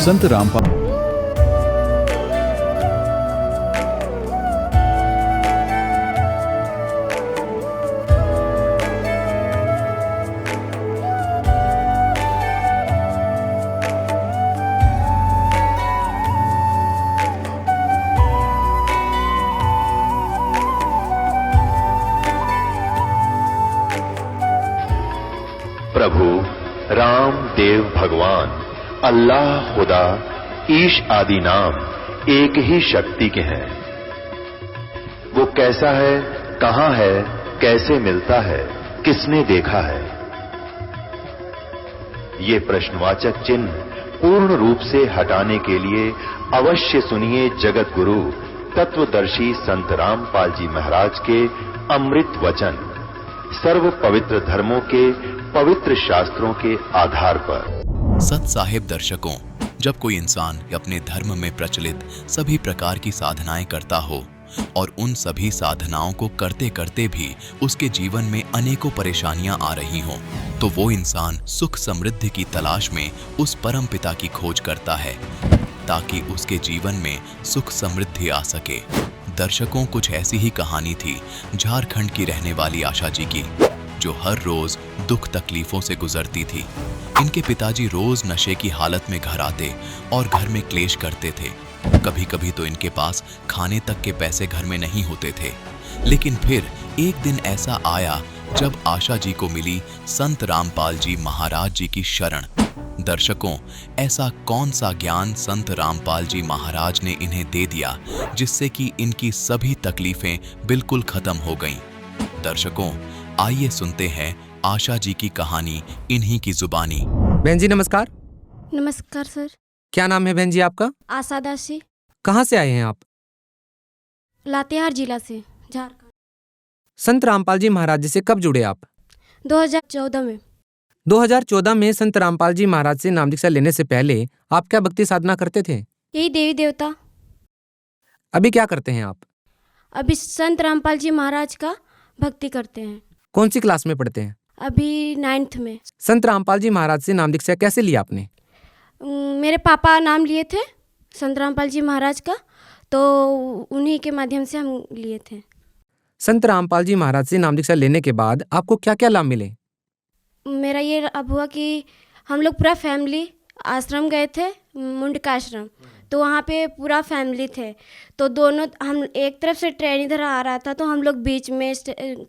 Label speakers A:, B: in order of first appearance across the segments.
A: संत रामपाल
B: प्रभु राम देव भगवान अल्लाह खुदा ईश आदि नाम एक ही शक्ति के हैं। वो कैसा है, कहां है, कैसे मिलता है, किसने देखा है? ये प्रश्नवाचक चिन्ह पूर्ण रूप से हटाने के लिए अवश्य सुनिए जगत गुरु तत्वदर्शी संत रामपाल जी महाराज के अमृत वचन, सर्व पवित्र धर्मों के पवित्र शास्त्रों के आधार पर।
C: सत साहिब दर्शकों, जब कोई इंसान अपने धर्म में प्रचलित सभी प्रकार की साधनाएं करता हो और उन सभी साधनाओं को करते करते भी उसके जीवन में अनेकों परेशानियां आ रही हों, तो वो इंसान सुख समृद्धि की तलाश में उस परम पिता की खोज करता है ताकि उसके जीवन में सुख समृद्धि आ सके। दर्शकों, कुछ ऐसी ही कहानी थी झारखंड की रहने वाली आशा जी की, जो हर रोज दुख तकलीफों से गुजरती थी। इनके पिताजी रोज नशे की हालत में घर आते और घर में क्लेश करते थे। कभी कभी तो इनके पास खाने तक के पैसे घर में नहीं होते थे। लेकिन फिर एक दिन ऐसा आया जब आशा जी को मिली संत रामपाल जी महाराज जी की शरण। दर्शकों, ऐसा कौन सा ज्ञान संत रामपाल जी महाराज ने इन्हें दे दिया जिससे कि इनकी सभी तकलीफें बिल्कुल खत्म हो गईं? दर्शकों, आइए सुनते हैं आशा जी की कहानी इन्हीं की जुबानी।
D: बहन जी नमस्कार।
E: नमस्कार सर।
D: क्या नाम है बहन जी आपका?
E: आशा दासी।
D: कहाँ से आए हैं आप?
E: लातेहार जिला से, झारखंड।
D: संत रामपाल जी महाराज जी से कब जुड़े आप?
E: 2014 में।
D: 2014 में संत रामपाल जी महाराज से नाम दीक्षा लेने से पहले आप क्या भक्ति साधना करते थे?
E: यही देवी देवता।
D: अभी क्या करते हैं आप?
E: अभी संत रामपाल जी महाराज का भक्ति करते हैं।
D: कौन सी क्लास में पढ़ते हैं?
E: अभी 9th में।
D: संत रामपाल जी महाराज से नाम दीक्षा कैसे लिया आपने?
E: मेरे पापा नाम लिए थे संत रामपाल जी महाराज का, तो उन्हीं के माध्यम से हम लिए थे।
D: संत रामपाल जी महाराज से नाम दीक्षा लेने के बाद आपको क्या क्या लाभ मिले?
E: मेरा ये अब हुआ कि हम लोग पूरा फैमिली आश्रम गए थे, मुंडका आश्रम, तो वहाँ पे पूरा फैमिली थे। तो दोनों, हम एक तरफ से ट्रेन इधर आ रहा था तो हम लोग बीच में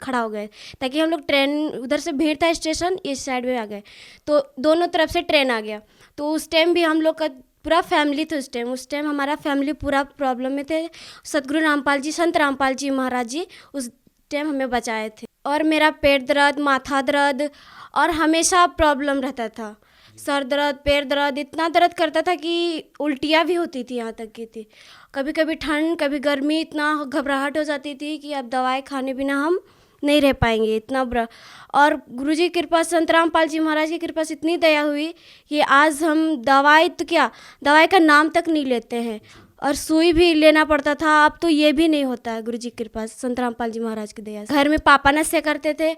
E: खड़ा हो गए ताकि हम लोग ट्रेन, उधर से भीड़ था स्टेशन, इस साइड में आ गए तो दोनों तरफ से ट्रेन आ गया। तो उस टाइम भी हम लोग का पूरा फैमिली था। उस टाइम हमारा फैमिली पूरा प्रॉब्लम में थे। सतगुरु रामपाल जी, संत रामपाल जी महाराज जी उस टाइम हमें बचाए थे। और मेरा पेट दर्द, माथा दर्द और हमेशा प्रॉब्लम रहता था। सर दर्द, पैर दर्द, इतना दर्द करता था कि उल्टियाँ भी होती थी, यहाँ तक की थी। कभी कभी ठंड, कभी गर्मी, इतना घबराहट हो जाती थी कि अब दवाई खाने बिना हम नहीं रह पाएंगे, इतना बुरा। और गुरुजी की कृपा, संत रामपाल जी महाराज की कृपा से इतनी दया हुई कि आज हम दवाई तो क्या, दवाई का नाम तक नहीं लेते हैं। और सुई भी लेना पड़ता था, अब तो ये भी नहीं होता है गुरुजी की कृपा, संत रामपाल जी महाराज की दया से। घर में पापा नशे करते थे,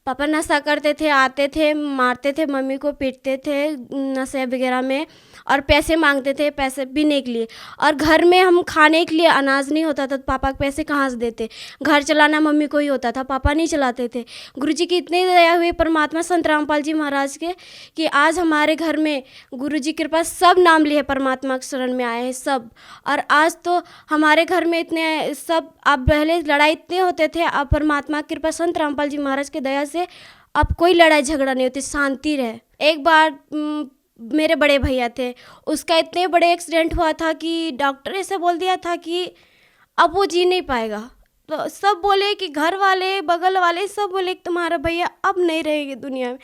E: पापा नशा करते थे, आते थे, मारते थे, मम्मी को पीटते थे नशे वगैरह में, और पैसे मांगते थे, पैसे पीने के लिए। और घर में हम खाने के लिए अनाज नहीं होता था तो पापा पैसे कहाँ से देते? घर चलाना मम्मी को ही होता था, पापा नहीं चलाते थे। गुरुजी की इतनी दया हुई परमात्मा संत रामपाल जी महाराज के कि आज हमारे घर में गुरुजी की कृपा सब नाम लिए परमात्मा के शरण में आए हैं सब। और आज तो हमारे घर में इतने सब, अब पहले लड़ाई इतने होते थे, अब परमात्मा की कृपा संत रामपाल जी महाराज की दया से अब कोई लड़ाई झगड़ा नहीं होती, शांति रहे। एक बार मेरे बड़े भैया थे, उसका इतने बड़े एक्सीडेंट हुआ था कि डॉक्टर ऐसे बोल दिया था कि अब वो जी नहीं पाएगा। तो सब बोले कि घर वाले, बगल वाले सब बोले कि तुम्हारा भैया अब नहीं रहेंगे दुनिया में।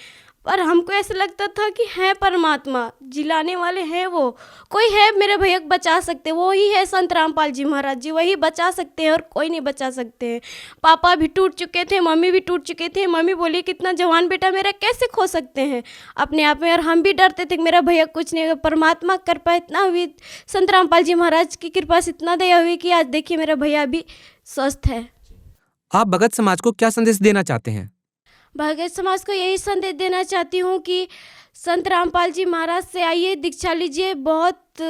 E: पर हमको ऐसा लगता था कि है परमात्मा, जिलाने वाले हैं, वो कोई है मेरे भैया को बचा सकते, वो ही है संत रामपाल जी महाराज जी, वही बचा सकते हैं और कोई नहीं बचा सकते हैं। पापा भी टूट चुके थे, मम्मी भी टूट चुके थे। मम्मी बोली कि इतना जवान बेटा मेरा कैसे खो सकते हैं अपने आप में। और हम भी डरते थे कि मेरा भैया कुछ नहीं होगा। परमात्मा की कृपा इतना हुई, संत रामपाल जी महाराज की कृपा से इतना दया हुई कि आज देखिए मेरा भैया अभी स्वस्थ है।
D: आप भगत समाज को क्या संदेश देना चाहते हैं?
E: भगत समाज को यही संदेश देना चाहती हूँ कि संत रामपाल जी महाराज से आइए, दीक्षा लीजिए, बहुत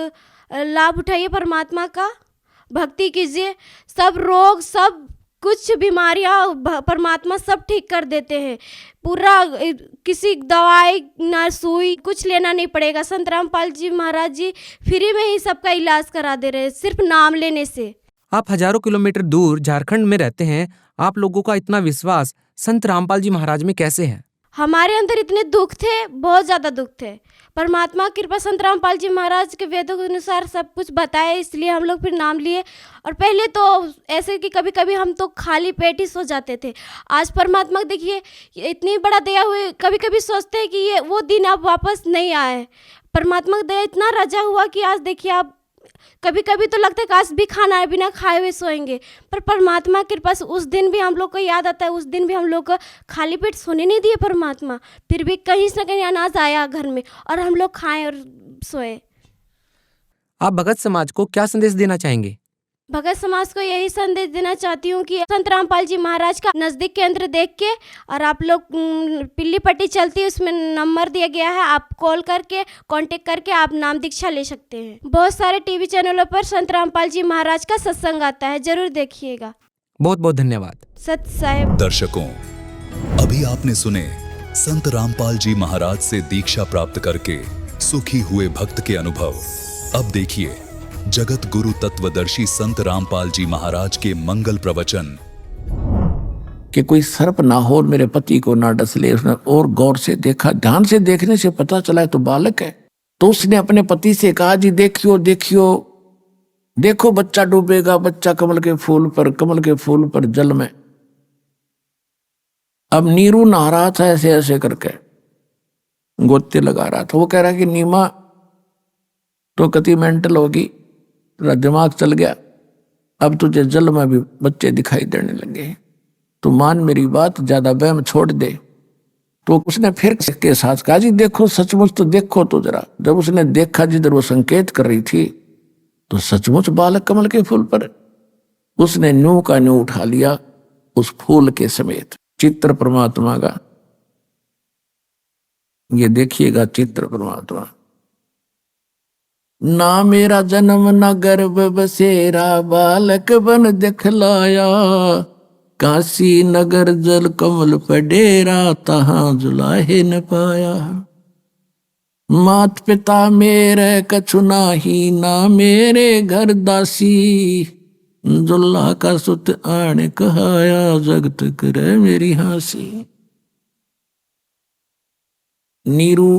E: लाभ उठाइए परमात्मा का, भक्ति कीजिए। सब रोग, सब कुछ बीमारियां परमात्मा सब ठीक कर देते हैं। पूरा किसी दवाई ना सुई कुछ लेना नहीं पड़ेगा। संत रामपाल जी महाराज जी फ्री में ही सबका इलाज करा दे रहे हैं, सिर्फ नाम लेने से।
D: आप हजारों किलोमीटर दूर झारखंड में रहते हैं, आप लोगों का इतना विश्वास संत रामपाल जी महाराज में कैसे है?
E: हमारे अंदर इतने दुख थे, बहुत ज़्यादा दुख थे। परमात्मा की कृपा, संत रामपाल जी महाराज के वेदों के अनुसार सब कुछ बताए, इसलिए हम लोग फिर नाम लिए। और पहले तो ऐसे कि कभी कभी हम तो खाली पेट ही सो जाते थे। आज परमात्मा देखिए इतनी बड़ा दया हुई, कभी कभी सोचते हैं कि ये वो दिन अब वापस नहीं आए। परमात्मा का दया इतना राजा हुआ कि आज देखिए आप, कभी कभी तो लगता है काश भी खाना है, बिना खाए हुए सोएंगे, पर परमात्मा की कृपा से उस दिन भी हम लोग को याद आता है। उस दिन भी हम लोग को खाली पेट सोने नहीं दिए परमात्मा, फिर भी कहीं से कहीं अनाज आया घर में और हम लोग खाएं और सोए।
D: आप भगत समाज को क्या संदेश देना चाहेंगे?
E: भगत समाज को यही संदेश देना चाहती हूँ कि संत रामपाल जी महाराज का नज़दीक केंद्र देख के, और आप लोग पिल्ली पट्टी चलती है, उसमें नंबर दिया गया है, आप कॉल करके कांटेक्ट करके आप नाम दीक्षा ले सकते हैं। बहुत सारे टीवी चैनलों पर संत रामपाल जी महाराज का सत्संग आता है, जरूर देखिएगा।
D: बहुत बहुत धन्यवाद।
E: सत साहेब।
C: दर्शकों, अभी आपने सुने संत रामपाल जी महाराज से दीक्षा प्राप्त करके सुखी हुए भक्त के अनुभव। अब देखिए जगत गुरु तत्वदर्शी संत रामपाल जी महाराज के मंगल प्रवचन।
A: कि कोई सर्प ना हो और मेरे पति को ना डस ले। उसने और गौर से देखा, ध्यान से देखने से पता चला है तो बालक है। तो उसने अपने पति से कहा, जी देखियो देखियो, देखो बच्चा डूबेगा, बच्चा कमल के फूल पर, कमल के फूल पर जल में। अब नीरू नहा रहा था ऐसे ऐसे करके, गोते लगा रहा था। वो कह रहा कि नीमा तो कति मेंटल होगी, तेरा दिमाग चल गया, अब तुझे जल में भी बच्चे दिखाई देने लगे, तो मान मेरी बात, ज्यादा वहम छोड़ दे। तो उसने फिर के साथ कहा, जी देखो सचमुच तो देखो तो जरा। जब उसने देखा जिधर वो संकेत कर रही थी, तो सचमुच बालक कमल के फूल पर। उसने न्यू का न्यू उठा लिया उस फूल के समेत। चित्र परमात्मा का, ये देखिएगा चित्र परमात्मा। ना मेरा जन्म न गर्भ बसेरा, बालक बन दिखलाया, काशी नगर जल कमल पर डेरा, तहां जुलाहे न पाया। मात पिता मेरे कछु नाही, ना मेरे घर दासी, जुल्ला का सुत आने कहाया, जगत करे मेरी हासी। नीरू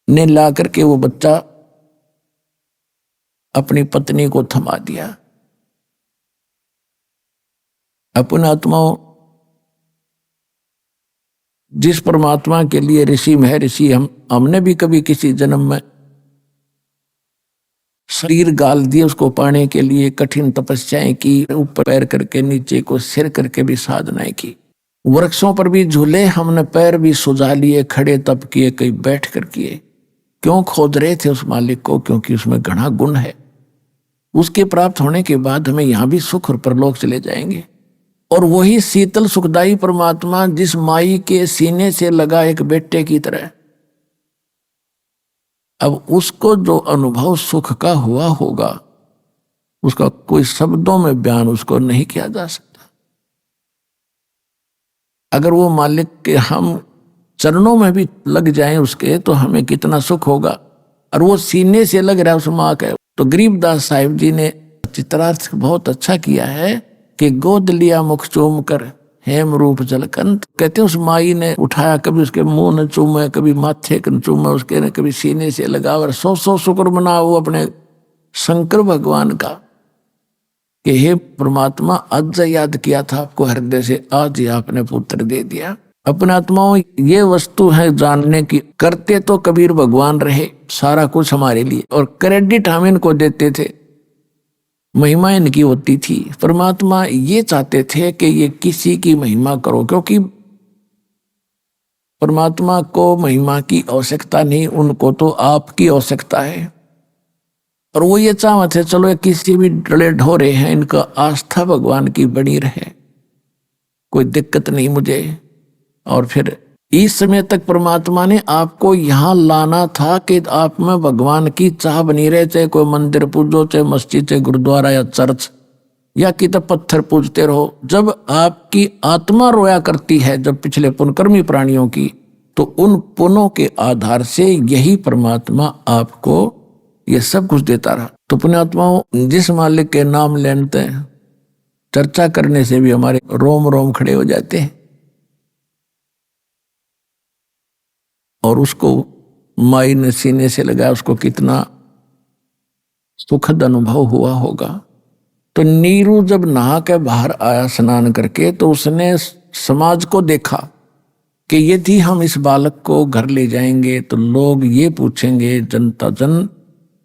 A: ने ला करके वो बच्चा अपनी पत्नी को थमा दिया। अपने आत्माओं, जिस परमात्मा के लिए ऋषि महर्षि हमने भी कभी किसी जन्म में शरीर गाल दिए, उसको पाने के लिए कठिन तपस्याएं की, ऊपर पैर करके नीचे को सिर करके भी साधनाएं की। वृक्षों पर भी झूले, हमने पैर भी सुझा लिए, खड़े तप किए, कई बैठ कर किए। क्यों खोद रहे थे उस मालिक को? क्योंकि उसमें घना गुण है। उसके प्राप्त होने के बाद हमें यहां भी सुख और परलोक चले जाएंगे। और वही शीतल सुखदाई परमात्मा जिस माई के सीने से लगा एक बेटे की तरह, अब उसको जो अनुभव सुख का हुआ होगा, उसका कोई शब्दों में बयान उसको नहीं किया जा सकता। अगर वो मालिक के हम चरणों में भी लग जाएं उसके, तो हमें कितना सुख होगा। और वो सीने से लग रहा है उस माँ के। तो गरीबदास साहिब जी ने चित्रार्थ बहुत अच्छा किया है कि गोद लिया मुख चूम कर, हेम रूप जलकंत। कहते हैं उस माई ने उठाया, कभी उसके मुंह ने चूमे, कभी माथे के चूमे उसके ने, कभी सीने से लगा। और सौ शुक्र मनाओ अपने शंकर भगवान का कि हे परमात्मा, आज याद किया था आपको हृदय से, आज ही आपने पुत्र दे दिया। अपने आत्माओं, ये वस्तु है जानने की। करते तो कबीर भगवान रहे सारा कुछ हमारे लिए, और क्रेडिट हम इनको देते थे, महिमा इनकी होती थी। परमात्मा ये चाहते थे कि ये किसी की महिमा करो, क्योंकि परमात्मा को महिमा की आवश्यकता नहीं, उनको तो आपकी आवश्यकता है। और वो ये चाहते थे चलो किसी भी डले ढोरे हैं, इनका आस्था भगवान की बनी रहे, कोई दिक्कत नहीं मुझे। और फिर इस समय तक परमात्मा ने आपको यहाँ लाना था कि आप में भगवान की चाह बनी रहे, चाहे कोई मंदिर पूजो, चाहे मस्जिद, चाहे गुरुद्वारा या चर्च, या कि तब पत्थर पूजते रहो। जब आपकी आत्मा रोया करती है, जब पिछले पुण्यकर्मी प्राणियों की, तो उन पुण्यों के आधार से यही परमात्मा आपको ये सब कुछ देता रहा। तो पुण्यात्माओं, जिस मालिक के नाम लेते हैं, चर्चा करने से भी हमारे रोम रोम खड़े हो जाते हैं, और उसको माई ने सीने से लगाया, उसको कितना सुखद अनुभव हुआ होगा। तो नीरू जब नहा के बाहर आया स्नान करके, तो उसने समाज को देखा कि यदि हम इस बालक को घर ले जाएंगे तो लोग ये पूछेंगे, जनता जन,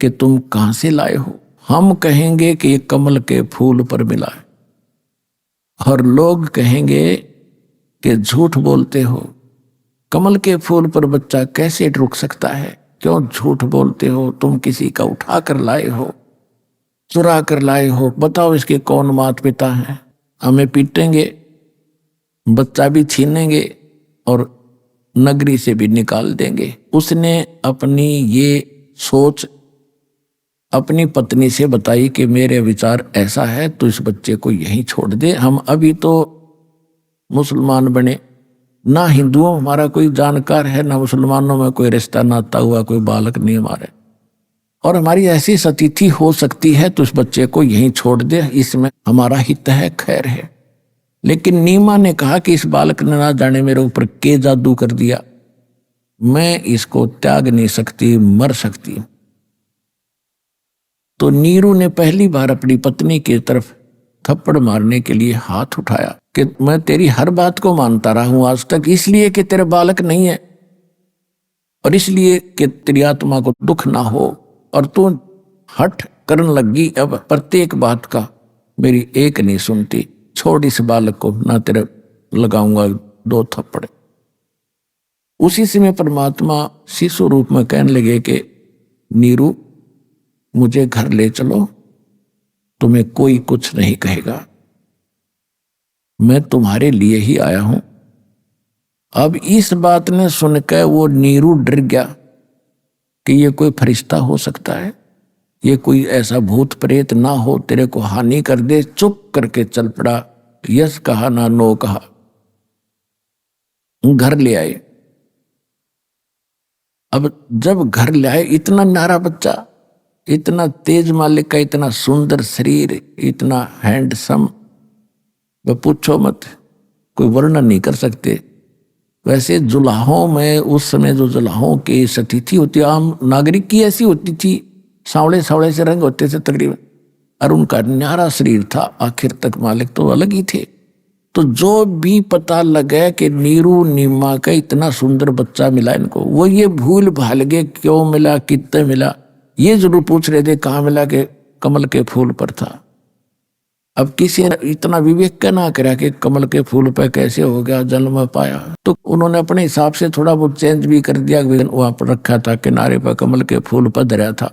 A: कि तुम कहाँ से लाए हो। हम कहेंगे कि ये कमल के फूल पर मिला है, और लोग कहेंगे कि झूठ बोलते हो, कमल के फूल पर बच्चा कैसे रुक सकता है, क्यों झूठ बोलते हो, तुम किसी का उठा कर लाए हो, चुरा कर लाए हो, बताओ इसके कौन माता पिता हैं। हमें पीटेंगे, बच्चा भी छीनेंगे और नगरी से भी निकाल देंगे। उसने अपनी ये सोच अपनी पत्नी से बताई कि मेरे विचार ऐसा है, तो इस बच्चे को यहीं छोड़ दे। हम अभी तो मुसलमान बने, ना हिंदुओं हमारा कोई जानकार है, ना मुसलमानों में कोई रिश्ता नाता हुआ, कोई बालक नहीं हमारे, और हमारी ऐसी सतिथि हो सकती है, तो इस बच्चे को यहीं छोड़ दे, इसमें हमारा हित है, खैर है। लेकिन नीमा ने कहा कि इस बालक ने ना जाने मेरे ऊपर के जादू कर दिया, मैं इसको त्याग नहीं सकती, मर सकती। तो नीरू ने पहली बार अपनी पत्नी की तरफ थप्पड़ मारने के लिए हाथ उठाया कि मैं तेरी हर बात को मानता रहा हूं आज तक, इसलिए कि तेरे बालक नहीं है, और इसलिए कि तेरी आत्मा को दुख ना हो, और तू हठ करने लगी अब प्रत्येक बात का, मेरी एक नहीं सुनती, छोड़ इस बालक को, ना तेरे लगाऊंगा 2 थप्पड़। उसी समय परमात्मा शिशु रूप में कहने लगे कि नीरू, मुझे घर ले चलो, तुम्हें कोई कुछ नहीं कहेगा, मैं तुम्हारे लिए ही आया हूं। अब इस बात ने सुनकर वो नीरू डर गया कि ये कोई फरिश्ता हो सकता है, ये कोई ऐसा भूत प्रेत ना हो तेरे को हानि कर दे। चुप करके चल पड़ा, यस कहा ना नो कहा, घर ले आए। अब जब घर ले आए, इतना नारा बच्चा, इतना तेज मालिक का, इतना सुंदर शरीर, इतना हैंडसम, वह पूछो मत, कोई वर्णन नहीं कर सकते। वैसे जुलाहों में उस समय जो जुलाहों की सतिथि होती, आम नागरिक की ऐसी होती थी, सांवले सांवले से रंग होते थे तकरीबन, और उनका न्यारा शरीर था, आखिर तक मालिक तो अलग ही थे। तो जो भी पता लगे कि नीरू नीमा का इतना सुंदर बच्चा मिला इनको, वो ये भूल भाल गए क्यों मिला, कितने मिला, ये जरूर पूछ रहे थे कहाँ मिला, के कमल के फूल पर था। अब किसी ने इतना विवेक क्या ना करा कि कमल के फूल पर कैसे हो गया, जन्म पाया, तो उन्होंने अपने हिसाब से थोड़ा बहुत चेंज भी कर दिया। वहां पर रखा था किनारे पर कमल के फूल पर धरा था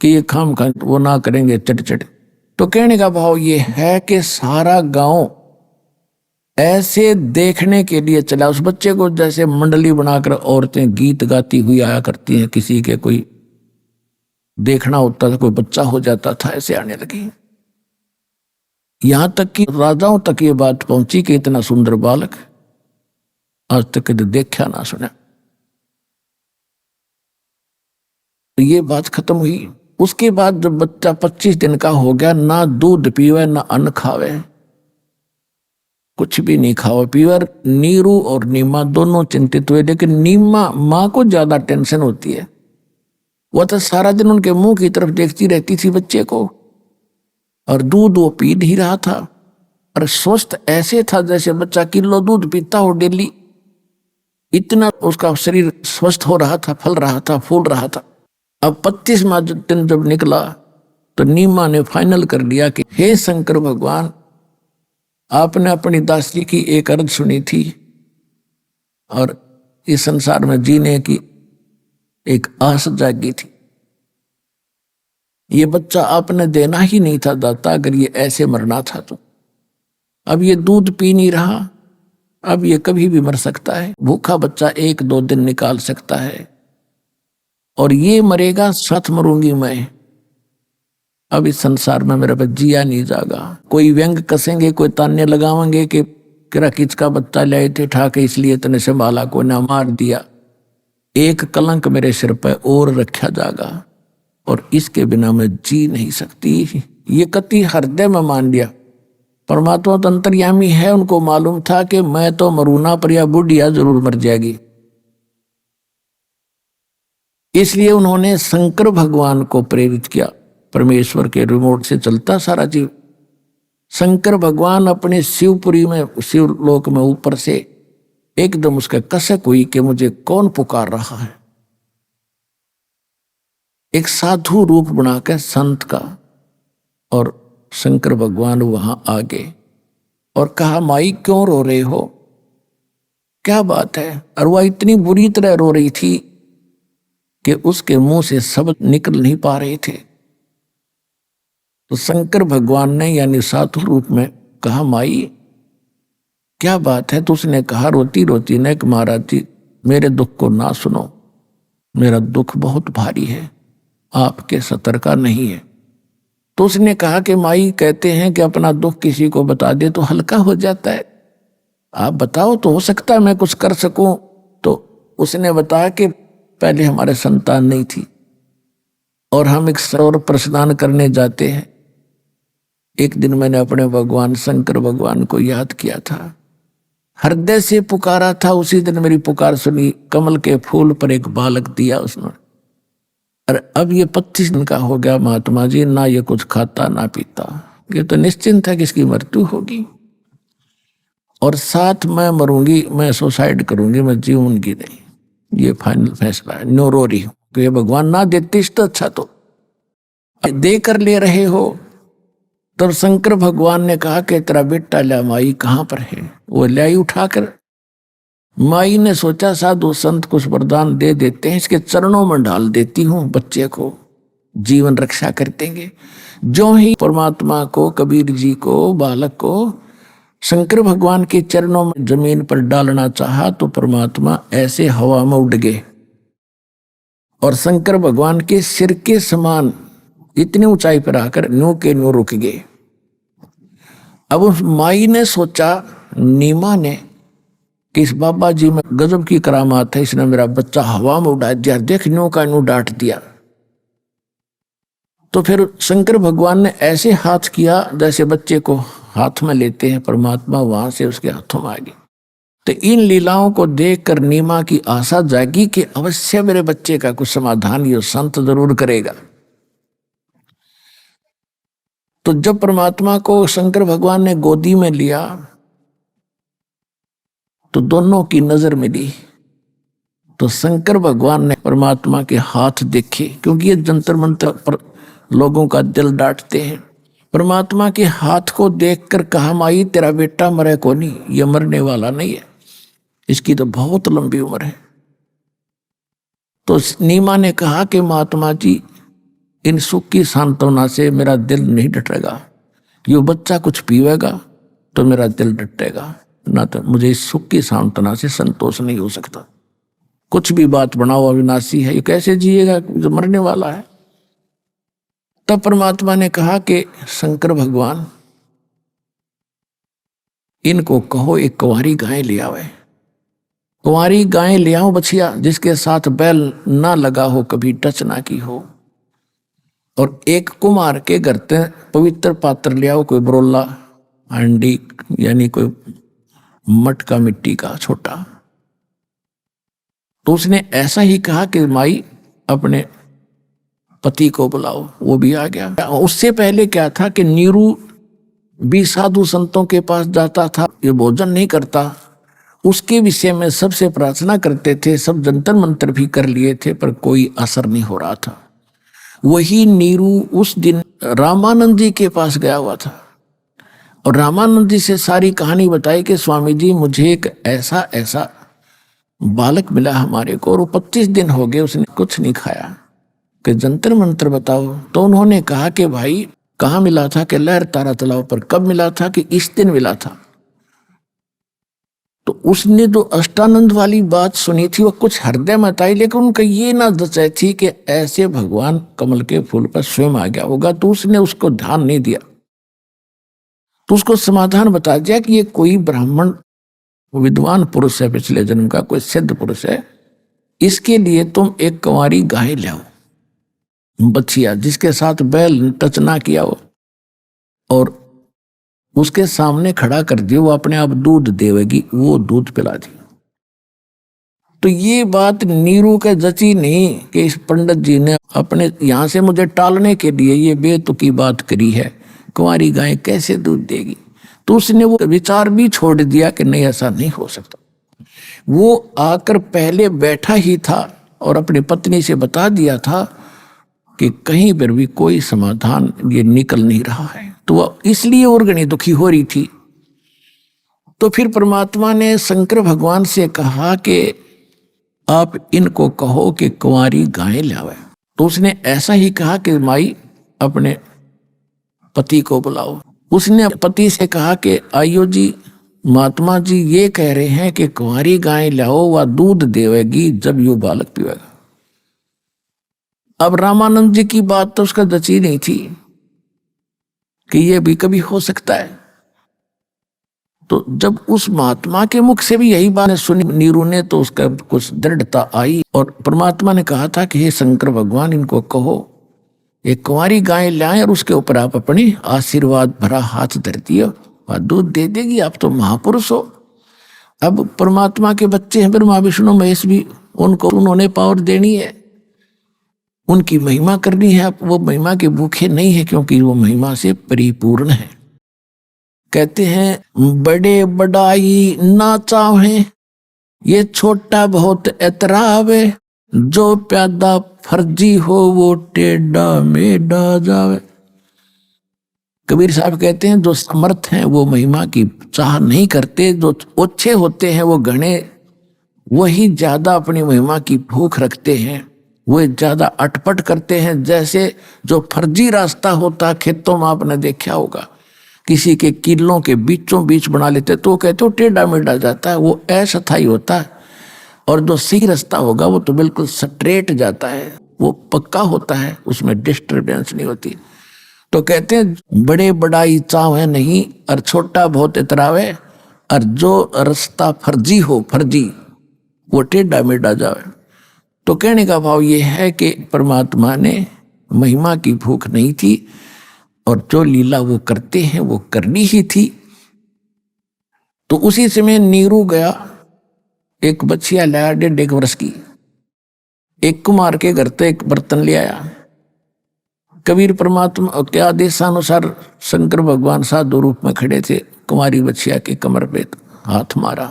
A: कि ये खाम खा वो ना करेंगे चट चट। तो कहने का भाव ये है कि सारा गांव ऐसे देखने के लिए चला उस बच्चे को, जैसे मंडली बनाकर औरतें गीत गाती हुई आया करती हैं, किसी के कोई देखना होता था, कोई बच्चा हो जाता था, ऐसे आने लगी। यहां तक कि राजाओं तक ये बात पहुंची कि इतना सुंदर बालक आज तक कभी देखा ना सुना। तो ये बात खत्म हुई। उसके बाद जब बच्चा 25 दिन का हो गया, ना दूध पीवे ना अन्न खावे, कुछ भी नहीं खाओ पीवे। नीरू और नीमा दोनों चिंतित हुए, लेकिन नीमा माँ को ज्यादा टेंशन होती है, वह तो सारा दिन उनके मुंह की तरफ देखती रहती थी बच्चे को, और दूध वो पी नहीं रहा था, और स्वस्थ ऐसे था जैसे बच्चा किलो दूध पीता हो डेली, इतना उसका शरीर स्वस्थ हो रहा था, फल रहा था, फूल रहा था। अब 25वां दिन जब निकला तो नीमा ने फाइनल कर लिया कि हे शंकर भगवान, आपने अपनी दासी की एक अर्ज सुनी थी और इस संसार में जीने की एक आस जागी थी। ये बच्चा आपने देना ही नहीं था दाता, अगर ये ऐसे मरना था तो। अब ये दूध पी नहीं रहा, अब ये कभी भी मर सकता है, भूखा बच्चा 1-2 दिन निकाल सकता है, और ये मरेगा, साथ मरूंगी मैं। अब इस संसार में मेरा जिया नहीं जागा। कोई व्यंग कसेंगे, कोई ताने लगावेंगे कि किरा किचका बच्चा लाए थे ठाके, इसलिए तने संभाला को ना मार दिया। एक कलंक मेरे सिर पर और रखा जागा, और इसके बिना मैं जी नहीं सकती। ये कति हृदय में मान लिया। परमात्मा तो अंतर्यामी है, उनको मालूम था कि मैं तो मरूना पर या बुढ़िया जरूर मर जाएगी। इसलिए उन्होंने शंकर भगवान को प्रेरित किया। परमेश्वर के रिमोट से चलता सारा जीव। शंकर भगवान अपने शिवपुरी में, शिवलोक में ऊपर से एकदम उसका कसक हुई कि मुझे कौन पुकार रहा है। एक साधु रूप बनाकर संत का, और शंकर भगवान वहां आ गए और कहा, माई क्यों रो रहे हो, क्या बात है। और वह इतनी बुरी तरह रो रही थी कि उसके मुंह से शब्द निकल नहीं पा रहे थे। तो शंकर भगवान ने यानी साधु रूप में कहा, माई क्या बात है। तो उसने कहा रोती रोती ने कि महाराज जी मेरे दुख को ना सुनो, मेरा दुख बहुत भारी है, आपके सतर का नहीं है। तो उसने कहा कि माई कहते हैं कि अपना दुख किसी को बता दे तो हल्का हो जाता है, आप बताओ तो हो सकता है मैं कुछ कर सकूं। तो उसने बताया कि पहले हमारे संतान नहीं थी और हम एक सरोवर पर स्नान करने जाते हैं। एक दिन मैंने अपने भगवान शंकर भगवान को याद किया था, हृदय से पुकारा था। उसी दिन मेरी पुकार सुनी, कमल के फूल पर एक बालक दिया उसने। और अब ये 25 दिन का हो गया महात्मा जी, ना ये कुछ खाता ना पीता। ये तो निश्चिंत है कि इसकी मृत्यु होगी और साथ मैं मरूंगी, मैं सुसाइड करूंगी, मैं जीऊंगी नहीं। ये फाइनल फैसला है, नो रो रही हूं कि ये भगवान ना देते तो अच्छा। तो दे कर ले रहे हो। तब शंकर भगवान ने कहा कि तेरा बेटा ला माई कहाँ पर है। वो लाई उठाकर, माई ने सोचा साधु संत कुछ वरदान दे देते हैं, इसके चरणों में डाल देती हूँ, बच्चे को जीवन रक्षा कर देंगे। जो ही परमात्मा को, कबीर जी को, बालक को शंकर भगवान के चरणों में जमीन पर डालना चाहा तो परमात्मा ऐसे हवा में उड़ गए और शंकर भगवान के सिर के समान इतनी ऊंचाई पर आकर न्यू के न्यू रुक गए। अब उस माई ने सोचा, नीमा ने, कि इस बाबा जी में गजब की करामात है, इसने मेरा बच्चा हवा में उड़ा दिया, देख न्यू का न्यू डांट दिया। तो फिर शंकर भगवान ने ऐसे हाथ किया जैसे बच्चे को हाथ में लेते हैं, परमात्मा वहां से उसके हाथों में आ गई। तो इन लीलाओं को देखकर नीमा की आशा जागी कि अवश्य मेरे बच्चे का कुछ समाधान ये संत जरूर करेगा। तो जब परमात्मा को शंकर भगवान ने गोदी में लिया तो दोनों की नजर मिली। तो शंकर भगवान ने परमात्मा के हाथ देखे, क्योंकि ये जंतर मंतर पर लोगों का दिल डांटते हैं। परमात्मा के हाथ को देखकर कहा, माई तेरा बेटा मरे को नहीं, ये मरने वाला नहीं है, इसकी तो बहुत लंबी उम्र है। तो नीमा ने कहा कि महात्मा जी इन सुख की सांत्वना से मेरा दिल नहीं डटेगा, यो बच्चा कुछ पीवेगा तो मेरा दिल डटेगा, ना तो मुझे इस सुख की सांत्वना से संतोष नहीं हो सकता। कुछ भी बात बनाओ, अविनाशी है, ये कैसे जिएगा जो मरने वाला है। तब परमात्मा ने कहा कि शंकर भगवान इनको कहो एक कुंवारी गाय ले आवे, कुंवारी गाय ले आओ बछिया, जिसके साथ बैल ना लगा हो, कभी टच ना की हो। और एक कुम्हार के घर से पवित्र पात्र ले आओ, कोई बरोला हांडी यानी कोई मटका मिट्टी का छोटा। तो उसने ऐसा ही कहा कि माई अपने पति को बुलाओ, वो भी आ गया। उससे पहले क्या था कि नीरू भी साधु संतों के पास जाता था, ये भोजन नहीं करता, उसके विषय में सबसे प्रार्थना करते थे, सब जंतर मंत्र भी कर लिए थे, पर कोई असर नहीं हो रहा था। वही नीरू उस दिन रामानंद जी के पास गया हुआ था और रामानंद जी से सारी कहानी बताई कि स्वामी जी मुझे एक ऐसा ऐसा बालक मिला हमारे को, और 25 दिन हो गए उसने कुछ नहीं खाया, कि जंतर मंत्र बताओ। तो उन्होंने कहा कि भाई कहाँ मिला था, कि लहर तारा तालाब पर। कब मिला था, कि इस दिन मिला था। तो उसने जो अष्टानंद वाली बात सुनी थी वो कुछ हृदय में आई, लेकिन उनका ये ना जचाई थी कि ऐसे भगवान कमल के फूल पर स्वयं आ गया होगा, तो उसने उसको ध्यान नहीं दिया। तो उसको समाधान बता दिया कि ये कोई ब्राह्मण विद्वान पुरुष है, पिछले जन्म का कोई सिद्ध पुरुष है, इसके लिए तुम एक कंवारी गाय लाओ, बछिया, जिसके साथ बैल टच ना किया हो, और उसके सामने खड़ा कर दियो, वो अपने आप दूध देवेगी, वो दूध पिला दी। तो ये बात नीरू के जची नहीं कि इस पंडित जी ने अपने यहां से मुझे टालने के लिए ये बेतुकी बात करी है, कुंवारी गाय कैसे दूध देगी। तो उसने वो विचार भी छोड़ दिया कि नहीं, ऐसा नहीं हो सकता। वो आकर पहले बैठा ही था और अपनी पत्नी से बता दिया था कि कहीं पर भी कोई समाधान ये निकल नहीं रहा है, तो वह इसलिए और घनी दुखी हो रही थी। तो फिर परमात्मा ने शंकर भगवान से कहा कि आप इनको कहो कि कुंवारी गाय लावे। तो उसने ऐसा ही कहा कि माई अपने पति को बुलाओ। उसने पति से कहा कि आयो जी, महात्मा जी ये कह रहे हैं कि कुंवारी गाय लाओ, वह दूध देवेगी जब यू बालक पीवेगा। अब रामानंद जी की बात तो उसका जची नहीं थी कि यह भी कभी हो सकता है। तो जब उस महात्मा के मुख से भी यही बात सुनी नीरू ने, तो उसका कुछ दृढ़ता आई और परमात्मा ने कहा था कि हे शंकर भगवान, इनको कहो एक कुंवारी गाय लाएं और उसके ऊपर आप अपनी आशीर्वाद भरा हाथ धर दियो, वह दूध दे देगी, आप तो महापुरुष हो। अब परमात्मा के बच्चे हैं ब्रह्मा विष्णु महेश भी, उनको उन्होंने पावर देनी है, उनकी महिमा करनी है। वो महिमा के भूखे नहीं है, क्योंकि वो महिमा से परिपूर्ण है। कहते हैं बड़े बड़ाई ना चाहे, ये छोटा बहुत एतरावे, जो प्यादा फर्जी हो वो टेढ़ा मेढ़ा जावे। कबीर साहब कहते हैं जो समर्थ हैं वो महिमा की चाह नहीं करते, जो ओछे होते हैं वो घने, वही ज्यादा अपनी महिमा की भूख रखते हैं, वो ज्यादा अटपट करते हैं। जैसे जो फर्जी रास्ता होता खेतों में आपने देखा होगा, किसी के किलों के बीचों बीच बना लेते तो कहते हो टेढ़ा मेढ़ा जाता है, वो अस्थायी होता है। और जो सही रास्ता होगा वो तो बिल्कुल स्ट्रेट जाता है, वो पक्का होता है, उसमें डिस्टर्बेंस नहीं होती। तो कहते हैं बड़े बड़ाई चाहे नहीं और छोटा बहुत इतरावे, और जो रास्ता फर्जी हो फर्जी वो टेढ़ा मेढ़ा जावे। तो कहने का भाव ये है कि परमात्मा ने महिमा की भूख नहीं थी, और जो लीला वो करते हैं वो करनी ही थी। तो उसी समय नीरू गया, एक बच्चिया लाया 1.5 वर्ष की, एक कुमार के घर से एक बर्तन ले आया। कबीर परमात्मा के आदेशानुसार शंकर भगवान साधु रूप में खड़े थे, कुमारी बच्चिया के कमर पे हाथ मारा,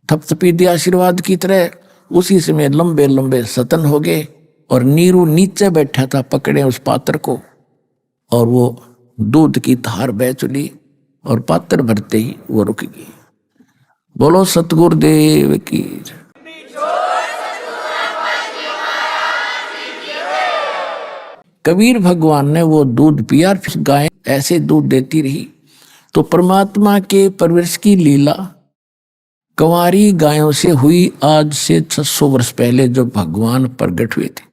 A: थपथपी दिया आशीर्वाद की तरह। उसी समय लंबे लंबे सतन हो गए और नीरू नीचे बैठा था पकड़े उस पात्र को, और वो दूध की धार बह चली और पात्र भरते ही वो रुक गई। बोलो सतगुरुदेव की। कबीर भगवान ने वो दूध पिया, फिर गाय ऐसे दूध देती रही। तो परमात्मा के परवरिश की लीला कंवारी गायों से हुई आज से 600 वर्ष पहले, जो भगवान प्रकट हुए थे।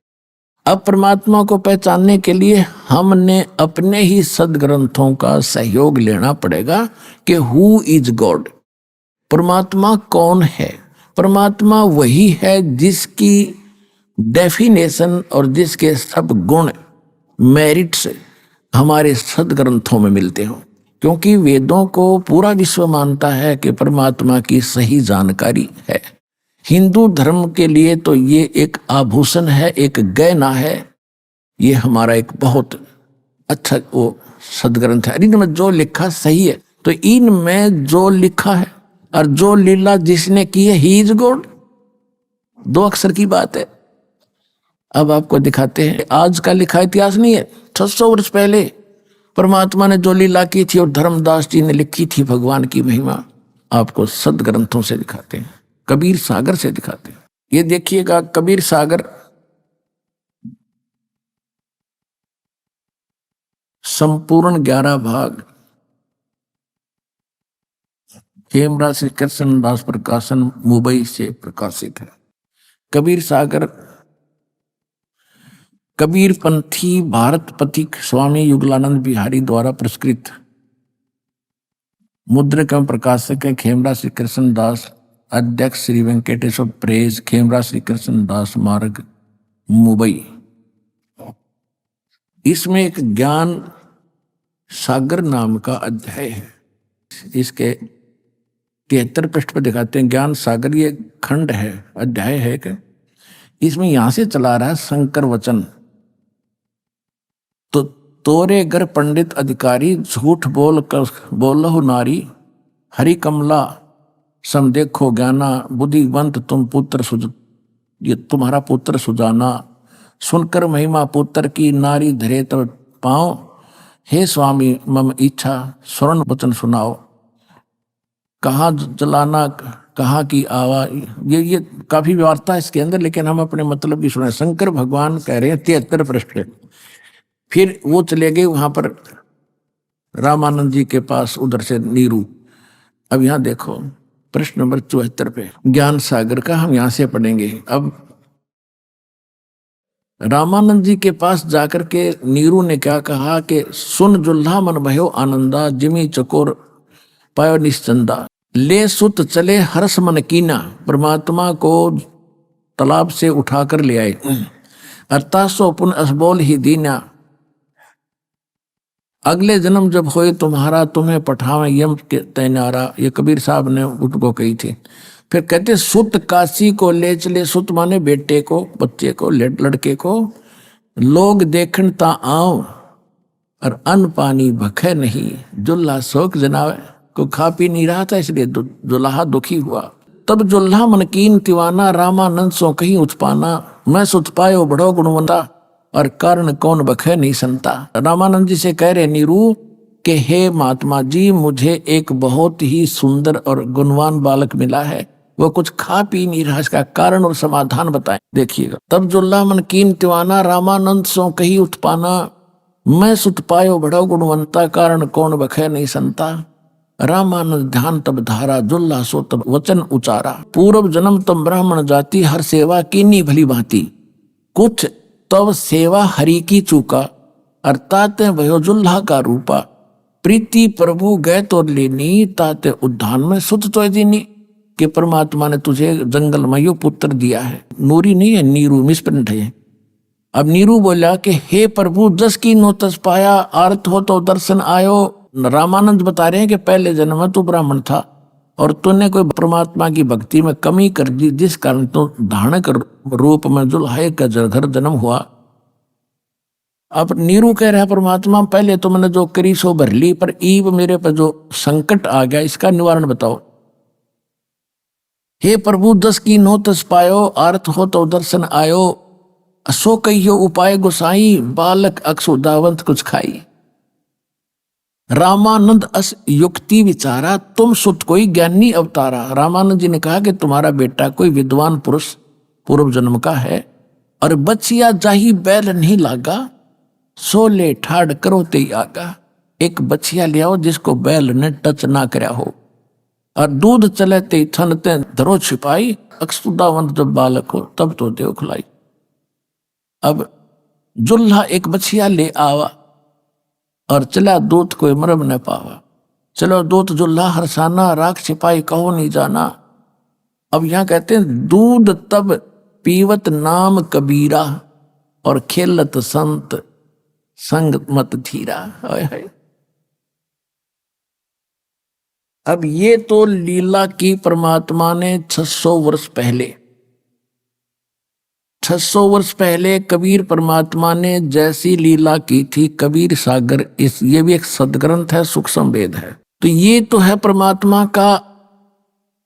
A: अब परमात्मा को पहचानने के लिए हमने अपने ही सदग्रंथों का सहयोग लेना पड़ेगा कि हु इज गॉड, परमात्मा कौन है। परमात्मा वही है जिसकी डेफिनेशन और जिसके सब गुण मेरिट्स हमारे सदग्रंथों में मिलते हों, क्योंकि वेदों को पूरा विश्व मानता है कि परमात्मा की सही जानकारी है। हिंदू धर्म के लिए तो ये एक आभूषण है, एक गहना है। ये हमारा एक बहुत अच्छा वो सदग्रंथ है। इनमें जो लिखा सही है, तो इनमें जो लिखा है और जो लीला जिसने की है, ही इज गॉड, 2 अक्षर की बात है। अब आपको दिखाते हैं, आज का लिखा इतिहास नहीं है, 600 वर्ष पहले परमात्मा ने जो लीला की थी और धर्मदास जी ने लिखी थी भगवान की महिमा, आपको सदग्रंथों से दिखाते हैं, कबीर सागर से दिखाते हैं। ये देखिएगा कबीर सागर संपूर्ण 11 भाग, खेमराज श्री कृष्णदास प्रकाशन मुंबई से प्रकाशित है। कबीर सागर कबीर पंथी भारत पथिक स्वामी युगलानंद बिहारी द्वारा पुरस्कृत मुद्रक एवं प्रकाशक है खेमराज श्री कृष्णदास, अध्यक्ष श्री वेंकटेश्वर प्रेस, खेमराज श्री कृष्णदास मार्ग, मुंबई। इसमें एक ज्ञान सागर नाम का अध्याय है। इसके 73 पृष्ठ पर दिखाते हैं ज्ञान सागर, ये खंड है, अध्याय है कि इसमें यहां से चला रहा है शंकर वचन। तो तोरे घर पंडित अधिकारी, झूठ बोलहु नारी, हरि कमला सम देखो ज्ञाना, बुद्धिवंत तुम पुत्र ये तुम्हारा पुत्र सुजाना, सुनकर महिमा पुत्र की नारी धरे तो पाओ, हे स्वामी मम इच्छा स्वर्ण वचन सुनाओ, कहाँ जलाना कहाँ की आवा। ये काफी वार्ता है इसके अंदर, लेकिन हम अपने मतलब की सुने। शंकर भगवान कह रहे हैं 73 पृष्ठ पे। फिर वो चले गए वहां पर रामानंद जी के पास, उधर से नीरू। अब यहाँ देखो प्रश्न नंबर 74 पे ज्ञान सागर का हम यहाँ से पढ़ेंगे। अब रामानंद जी के पास जाकर के नीरू ने क्या कहा कि सुन जुल्हा मन भयो आनंदा, जिमी चकोर पायो निश्चंदा, ले सुत चले हर्ष मन कीना। परमात्मा को तालाब से उठाकर ले आए। अर्थात सो पुन असबोल ही दीना, अगले जन्म जब होए तुम्हारा, तुम्हें पठावे यम के तैनारा। ये कबीर साहब ने उनको कही थी। फिर कहते सुत काशी को ले चले, सुत माने बेटे को, बच्चे को, लड़के को, लोग देखन ता आओ, और अन्न पानी भखे नहीं, जुल्हा शोक जनावे। को खा पी नहीं रहा था इसलिए जुल्हा दुखी हुआ। तब जुल्हा मनकीन तिवाना, रामानंद सो कहीं उत्पाना, मैं सुत पायो बड़ो गुणवंता, और कारण कौन बखे नहीं संता। रामानंद जी से कह रहे नीरू कि हे महात्मा जी, मुझे एक बहुत ही सुंदर और गुणवान बालक मिला है, वो कुछ खा पी नहीं रहा, इसका कारण और समाधान बताएं। देखिएगा, तब जुल्हा मनकीन तिवाना, रामानंद सो कहीं उत्पाना, मैं सुत पायो बड़ो गुणवंता, कारण कौन बखे नहीं संता। रामानंद ध्यान तब धारा, जुल्हा सो तब वचन उचारा, पूर्व जन्म तब ब्राह्मण जाति, हर सेवा कीनी भली भांति, कुछ तब सेवा हरि की चूका, अर्थात भयो जुल्हा का रूपा, प्रीति प्रभु गए तो लेनी, ताते उद्धान में सुत तो दीनी। कि परमात्मा ने तुझे जंगल में यो पुत्र दिया है। नूरी नहीं है, नीरू मिसप्रिंट है। अब नीरू बोला कि हे प्रभु, जस की नो तस पाया, आर्त हो तो दर्शन आयो। रामानंद बता रहे हैं कि पहले जन्म में तू ब्राह्मण था और तूने कोई परमात्मा की भक्ति में कमी कर दी, जिस कारण तो धारणक रूप में जुल्हाए का घर जन्म हुआ। अब नीरू कह रहा है परमात्मा, पहले तो मैंने जो करी सो भर ली, पर ईब मेरे पर जो संकट आ गया, इसका निवारण बताओ। हे प्रभु, दस की नो तस पायो, आर्त हो तो दर्शन आयो, सो कहियो उपाय गोसाई, बालक अक्षुदावंत कुछ खाई। रामानंद अस युक्ति विचारा, तुम सुत कोई ज्ञानी अवतारा। रामानंद जी ने कहा कि तुम्हारा बेटा कोई विद्वान पुरुष पूर्व जन्म का है, और बचिया जाही बैल नहीं लागा, सो ले ठाड़ करो ते आगा। एक बचिया ले आओ जिसको बैल ने टच ना करया हो, और दूध चले ते थन ते धरो छिपाई, अक्षुदावंत जब बालक हो तब तो देव खुलाई। अब जुल्हा एक बछिया ले आवा, और चला दूत कोई मरम न पावा। चलो दूत जुल्हा हरसाना, राख छिपाई कहो नहीं जाना। अब यहां कहते हैं दूध तब पीवत नाम कबीरा, और खेलत संत संग मत धीरा। अब ये तो लीला की परमात्मा ने 600 वर्ष पहले, 600 वर्ष पहले कबीर परमात्मा ने जैसी लीला की थी। कबीर सागर, ये भी एक सदग्रंथ है, सूक्ष्म वेद है। तो ये तो है परमात्मा का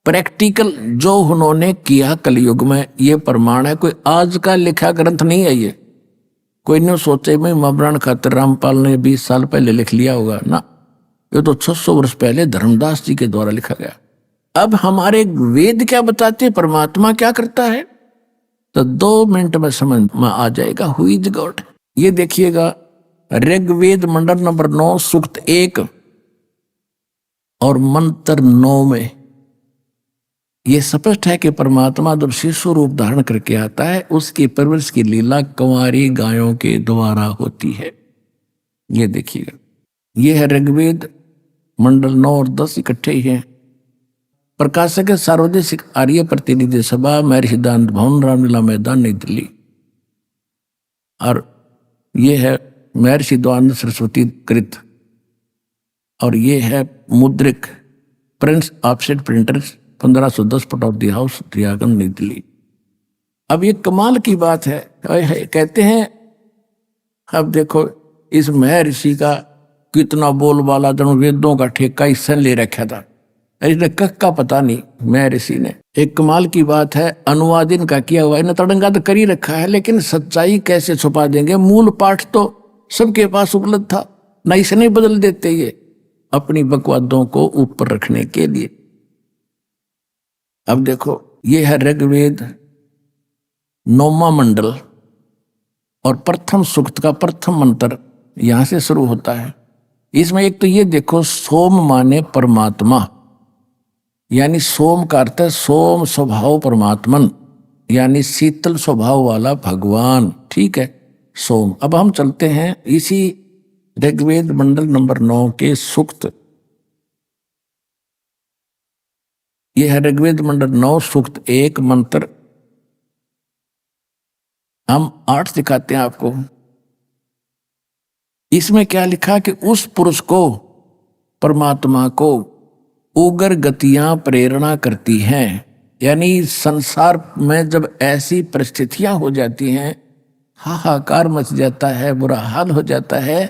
A: प्रैक्टिकल जो उन्होंने किया कलयुग में, ये प्रमाण है। कोई आज का लिखा ग्रंथ नहीं है ये। कोई नहीं सोचे मैं मबरान खातिर रामपाल ने 20 साल पहले लिख लिया होगा ना, ये तो 600 वर्ष पहले धर्मदास जी के द्वारा लिखा गया। अब हमारे वेद क्या बताते, परमात्मा क्या करता है, तो 2 मिनट में समझ में आ जाएगा। Who is God. ये देखिएगा, ऋग्वेद मंडल नंबर 9 सूक्त 1 और मंत्र 9 में ये स्पष्ट है कि परमात्मा जब शिशु रूप धारण करके आता है, उसकी परवरिश की लीला कुंवारी गायों के द्वारा होती है। ये देखिएगा, ये है ऋग्वेद मंडल 9 और 10 इकट्ठे ही हैं। प्रकाशक है सार्वदेशिक आर्य प्रतिनिधि सभा, महर्षि सिद्धांत भवन, रामलीला मैदान, नई दिल्ली। और ये है महर्षि द्वानंद सरस्वती कृत, और ये है Mudrik prince offset printers 1510 Pataudi house, Riyaganj, New Delhi. अब ये कमाल की बात है, कहते हैं अब देखो इस महर्षि का कितना बोलबाला, जन वेदों का ठेका इससे ले रखा था, इसने कख का पता नहीं महर्षि ने। एक कमाल की बात है, अनुवाद इनका किया हुआ, इन्हें तड़ंगा तो कर ही रखा है, लेकिन सच्चाई कैसे छुपा देंगे? मूल पाठ तो सबके पास उपलब्ध था, ना इसे नहीं बदल देते ये अपनी बकवादों को ऊपर रखने के लिए। अब देखो, ये है ऋग्वेद 9वां मंडल और प्रथम सूक्त का प्रथम मंत्र यहां से शुरू होता है। इसमें एक तो ये देखो, सोम माने परमात्मा, यानी सोम का अर्थ है सोम स्वभाव परमात्मन, यानी शीतल स्वभाव वाला भगवान। ठीक है, सोम। अब हम चलते हैं इसी ऋग्वेद मंडल नंबर 9 के सूक्त। यह है ऋग्वेद मंडल 9 सूक्त 1 मंत्र। हम 8 दिखाते हैं आपको। इसमें क्या लिखा कि उस पुरुष को, परमात्मा को उग्र गतियां प्रेरणा करती हैं, यानी संसार में जब ऐसी परिस्थितियां हो जाती हैं, हाहाकार मच जाता है, बुरा हाल हो जाता है,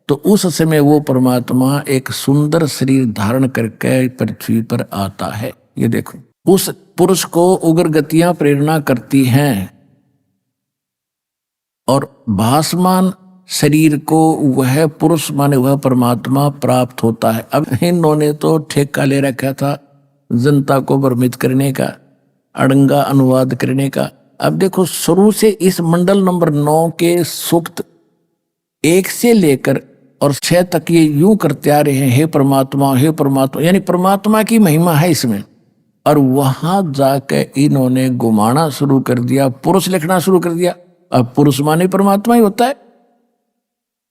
A: तो उस समय वो परमात्मा एक सुंदर शरीर धारण करके पृथ्वी पर आता है। ये देखो, उस पुरुष को उग्र गतियां प्रेरणा करती हैं और भासमान शरीर को वह पुरुष माने वह परमात्मा प्राप्त होता है। अब इन्होंने तो ठेका ले रखा था जनता को भ्रमित करने का, अड़ंगा अनुवाद करने का। अब देखो, शुरू से इस मंडल नंबर 9 के सूक्त 1 से लेकर और 6 तक ये यूं करते आ रहे हैं, हे परमात्मा, हे परमात्मा, यानी परमात्मा की महिमा है इसमें। और वहां जाकर इन्होंने घुमाना शुरू कर दिया, पुरुष लिखना शुरू कर दिया। अब पुरुष माने परमात्मा ही होता है,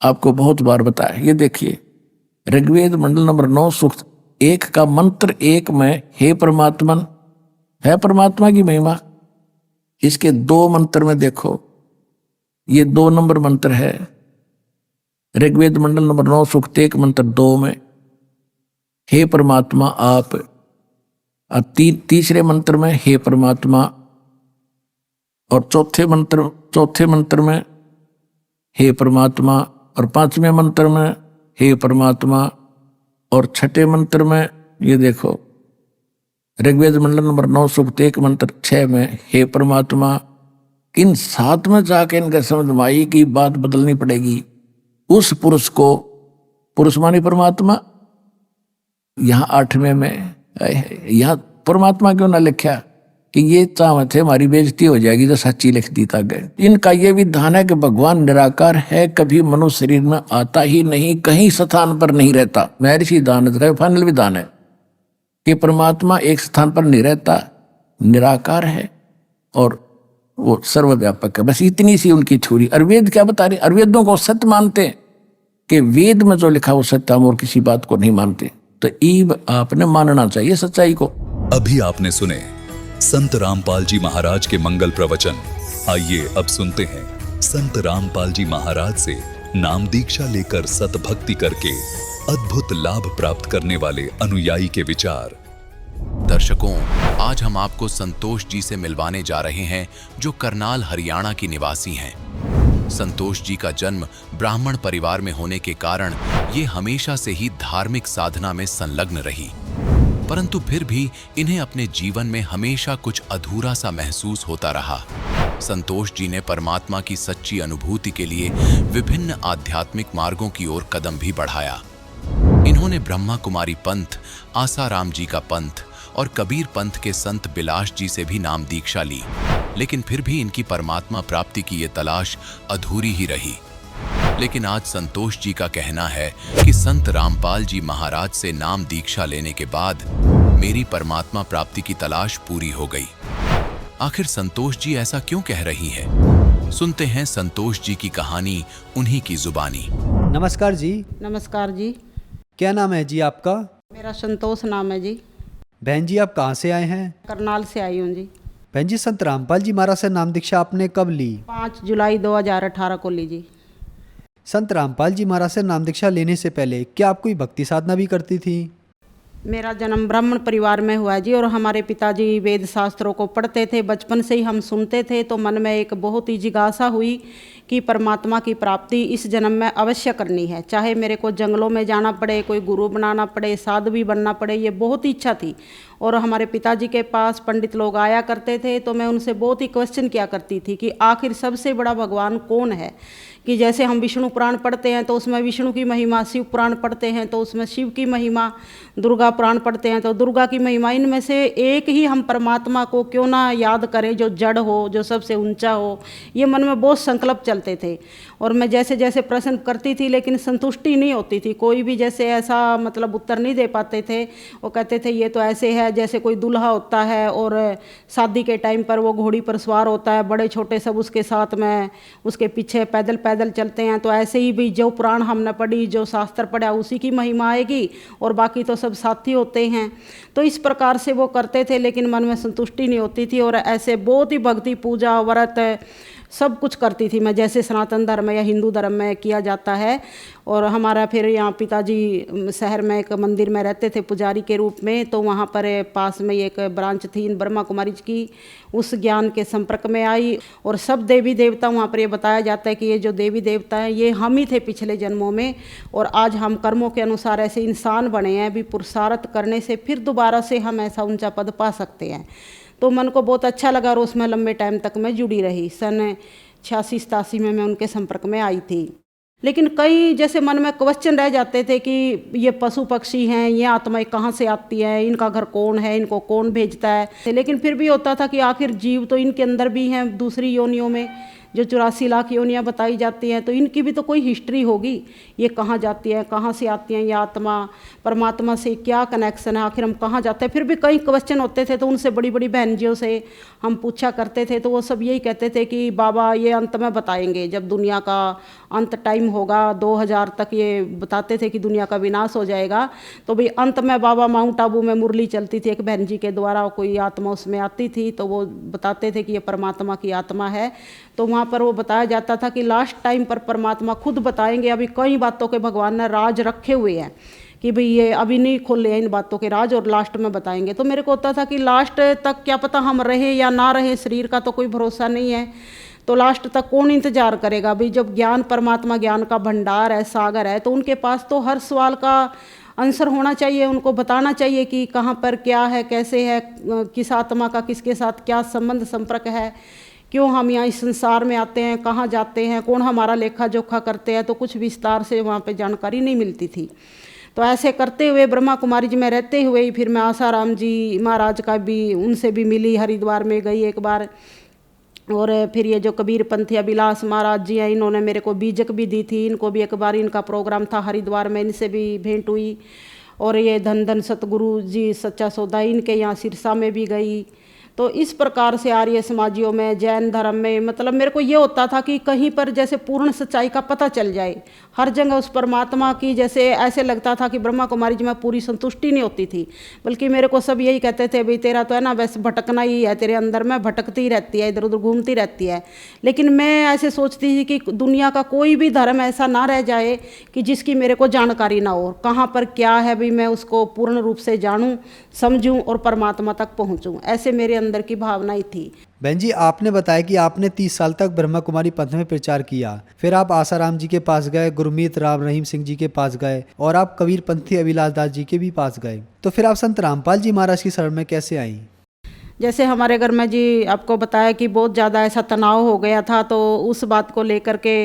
A: आपको बहुत बार बताया। ये देखिए, ऋग्वेद मंडल नंबर 9 सूक्त 1 का मंत्र 1 में हे परमात्मन, है परमात्मा की महिमा। इसके 2 मंत्र में देखो, ये 2 नंबर मंत्र है। ऋग्वेद मंडल नंबर 9 सूक्त 1 मंत्र 2 में हे परमात्मा आप, और तीसरे मंत्र में हे परमात्मा, और चौथे मंत्र में हे परमात्मा, और 5वें मंत्र में हे परमात्मा, और 6ठे मंत्र में ये देखो ऋग्वेद मंडल नंबर 9 सूक्त 1 मंत्र 6 में हे परमात्मा। इन 7 में जाके इनका समझ में आई कि बात बदलनी पड़ेगी। उस पुरुष को, पुरुष मानी परमात्मा, यहाँ 8वें में, यहाँ परमात्मा क्यों ना लिखा कि ये चाहते थे हमारी बेइज्जती हो जाएगी तो सच्ची लिख दी था गए। इनका ये विधान है कि भगवान निराकार है, कभी मनुष्य शरीर में आता ही नहीं, कहीं स्थान पर नहीं रहता। महर्षि दानव का फाइनल विधान है कि परमात्मा एक स्थान पर नहीं रहता, निराकार है और वो सर्वव्यापक है। बस इतनी सी उनकी थ्योरी। और वेद क्या बता रहे? और वेदों को सत्य मानते हैं कि वेद में जो लिखा वो सत्य, हम और किसी बात को नहीं मानते। तो ईब आपने मानना चाहिए सच्चाई को।
F: अभी आपने सुने संत रामपाल जी महाराज के मंगल प्रवचन। आइए अब सुनते हैं संत रामपाल जी महाराज से नाम दीक्षा लेकर सतभक्ति करके अद्भुत लाभ प्राप्त करने वाले अनुयायी के विचार।
C: दर्शकों, आज हम आपको संतोष जी से मिलवाने जा रहे हैं, जो करनाल हरियाणा की निवासी हैं। संतोष जी का जन्म ब्राह्मण परिवार में होने के कारण ये हमेशा से ही धार्मिक साधना में संलग्न रही, परंतु फिर भी इन्हें अपने जीवन में हमेशा कुछ अधूरा सा महसूस होता रहा। संतोष जी ने परमात्मा की सच्ची अनुभूति के लिए विभिन्न आध्यात्मिक मार्गों की ओर कदम भी बढ़ाया। इन्होंने ब्रह्मा कुमारी पंथ, आसाराम जी का पंथ और कबीर पंथ के संत बिलास जी से भी नाम दीक्षा ली, लेकिन फिर भी इनकी परमात्मा प्राप्ति की ये तलाश अधूरी ही रही। लेकिन आज संतोष जी का कहना है कि संत रामपाल जी महाराज से नाम दीक्षा लेने के बाद मेरी परमात्मा प्राप्ति की तलाश पूरी हो गई। आखिर संतोष जी ऐसा क्यों कह रही हैं? सुनते हैं संतोष जी की कहानी उन्हीं की जुबानी।
G: नमस्कार जी।
H: नमस्कार जी।
G: क्या नाम है जी आपका?
H: मेरा संतोष नाम है जी।
G: बहन जी आप कहाँ से आए हैं?
H: करनाल से आई हूँ जी।
G: बहन जी संत रामपाल जी महाराज से नाम दीक्षा आपने कब ली?
H: 5 जुलाई 2018 को ली जी।
G: संत रामपाल जी महाराज से नाम दीक्षा लेने से पहले क्या आप कोई भक्ति साधना भी करती थी?
H: मेरा जन्म ब्राह्मण परिवार में हुआ जी और हमारे पिताजी वेद शास्त्रों को पढ़ते थे। बचपन से ही हम सुनते थे तो मन में एक बहुत ही जिज्ञासा हुई कि परमात्मा की प्राप्ति इस जन्म में अवश्य करनी है, चाहे मेरे को जंगलों में जाना पड़े, कोई गुरु बनाना पड़े, साधु भी बनना पड़े, ये बहुत ही इच्छा थी। और हमारे पिताजी के पास पंडित लोग आया करते थे तो मैं उनसे बहुत ही क्वेश्चन किया करती थी कि आखिर सबसे बड़ा भगवान कौन है। कि जैसे हम विष्णु पुराण पढ़ते हैं तो उसमें विष्णु की महिमा, शिव पुराण पढ़ते हैं तो उसमें शिव की महिमा, दुर्गा पुराण पढ़ते हैं तो दुर्गा की महिमा, इनमें से एक ही हम परमात्मा को क्यों ना याद करें जो जड़ हो, जो सबसे ऊंचा हो। ये मन में बहुत संकल्प चलते थे और मैं जैसे जैसे प्रश्न करती थी लेकिन संतुष्टि नहीं होती थी। कोई भी जैसे ऐसा मतलब उत्तर नहीं दे पाते थे। वो कहते थे ये तो ऐसे है जैसे कोई दूल्हा होता है और शादी के टाइम पर वो घोड़ी पर सवार होता है, बड़े छोटे सब उसके साथ में उसके पीछे पैदल पैदल चलते हैं। तो ऐसे ही भी जो पुराण हमने पढ़ी, जो शास्त्र पढ़ा, उसी की महिमा आएगी और बाकी तो सब साथी होते हैं। तो इस प्रकार से वो करते थे लेकिन मन में संतुष्टि नहीं होती थी और ऐसे बहुत ही भक्ति, पूजा, व्रत सब कुछ करती थी मैं, जैसे सनातन धर्म या हिंदू धर्म में किया जाता है। और हमारा फिर यहाँ पिताजी शहर में एक मंदिर में रहते थे पुजारी के रूप में, तो वहाँ पर पास में एक ब्रांच थी ब्रह्मा कुमारी जी की, उस ज्ञान के संपर्क में आई। और सब देवी देवता वहाँ पर ये बताया जाता है कि ये जो देवी देवता हैं ये हम ही थे पिछले जन्मों में और आज हम कर्मों के अनुसार ऐसे इंसान बने हैं, अभी पुरुषार्थ करने से फिर दोबारा से हम ऐसा ऊंचा पद पा सकते हैं। तो मन को बहुत अच्छा लगा और उसमें लंबे टाइम तक मैं जुड़ी रही। सन 86-87 में मैं उनके संपर्क में आई थी। लेकिन कई जैसे मन में क्वेश्चन रह जाते थे कि ये पशु पक्षी हैं, ये आत्माएं कहाँ से आती हैं, इनका घर कौन है, इनको कौन भेजता है। लेकिन फिर भी होता था कि आखिर जीव तो इनके अंदर भी हैं, दूसरी योनियों में जो 84 लाख योनियाँ बताई जाती हैं, तो इनकी भी तो कोई हिस्ट्री होगी। ये कहाँ जाती है, कहाँ से आती हैं, ये आत्मा परमात्मा से क्या कनेक्शन है, आखिर हम कहाँ जाते हैं। फिर भी कई क्वेश्चन होते थे तो उनसे बड़ी बड़ी बहन जियों से हम पूछा करते थे तो वो सब यही कहते थे कि बाबा ये अंत में बताएंगे, जब दुनिया का अंत टाइम होगा, 2000 तक ये बताते थे कि दुनिया का विनाश हो जाएगा। तो भाई अंत में बाबा माउंट आबू में मुरली चलती थी एक बहन जी के द्वारा, कोई आत्मा उसमें आती थी तो वो बताते थे कि ये परमात्मा की आत्मा है। तो वहाँ पर वो बताया जाता था कि लास्ट टाइम पर परमात्मा खुद बताएंगे। अभी कई बातों के भगवान ने राज रखे हुए हैं कि भाई ये अभी नहीं खोले हैं इन बातों के राज और लास्ट में बताएंगे। तो मेरे को होता था कि लास्ट तक क्या पता हम रहे या ना रहे, शरीर का तो कोई भरोसा नहीं है, तो लास्ट तक कौन इंतजार करेगा। भाई जब ज्ञान, परमात्मा ज्ञान का भंडार है, सागर है, तो उनके पास तो हर सवाल का आंसर होना चाहिए, उनको बताना चाहिए कि कहाँ पर क्या है, कैसे है, किस आत्मा का किसके साथ क्या संबंध संपर्क है, क्यों हम यहाँ इस संसार में आते हैं, कहाँ जाते हैं, कौन हमारा लेखा जोखा करते हैं। तो कुछ विस्तार से वहाँ पे जानकारी नहीं मिलती थी। तो ऐसे करते हुए ब्रह्मा कुमारी जी में रहते हुए ही फिर मैं आसाराम जी महाराज का भी, उनसे भी मिली, हरिद्वार में गई एक बार। और फिर ये जो कबीर पंथी अभिलाष महाराज जी हैं, इन्होंने मेरे को बीजक भी दी थी, इनको भी एक बार इनका प्रोग्राम था हरिद्वार में, इनसे भी भेंट हुई। और ये धन धन सतगुरु जी सच्चा सौदा, इनके यहाँ सिरसा में भी गई। तो इस प्रकार से आर्य समाजियों में, जैन धर्म में, मतलब मेरे को ये होता था कि कहीं पर जैसे पूर्ण सच्चाई का पता चल जाए, हर जगह उस परमात्मा की, जैसे ऐसे लगता था कि ब्रह्मा कुमारी जी में पूरी संतुष्टि नहीं होती थी, बल्कि मेरे को सब यही कहते थे भाई तेरा तो है ना बस भटकना ही है, तेरे अंदर में भटकती रहती है, इधर उधर घूमती रहती है। लेकिन मैं ऐसे सोचती थी कि दुनिया का कोई भी धर्म ऐसा ना रह जाए कि जिसकी मेरे को जानकारी ना हो, कहाँ पर क्या है भाई मैं उसको पूर्ण रूप से जानूँ, समझूँ और परमात्मा तक पहुँचूँ, ऐसे मेरे अंदर की भावना ही थी।
G: बहन जी आपने बताया कि आपने 30 साल तक ब्रह्मा कुमारी पंथ में प्रचार किया, फिर आप आसाराम जी के पास गए, गुरमीत राम रहीम सिंह जी के पास गए और आप कबीर पंथी अभिलाष दास जी के भी पास गए। तो फिर आप संत रामपाल जी महाराज की शरण में कैसे आई?
H: जैसे हमारे घर में जी आपको बताया कि बहुत ज़्यादा ऐसा तनाव हो गया था, तो उस बात को लेकर के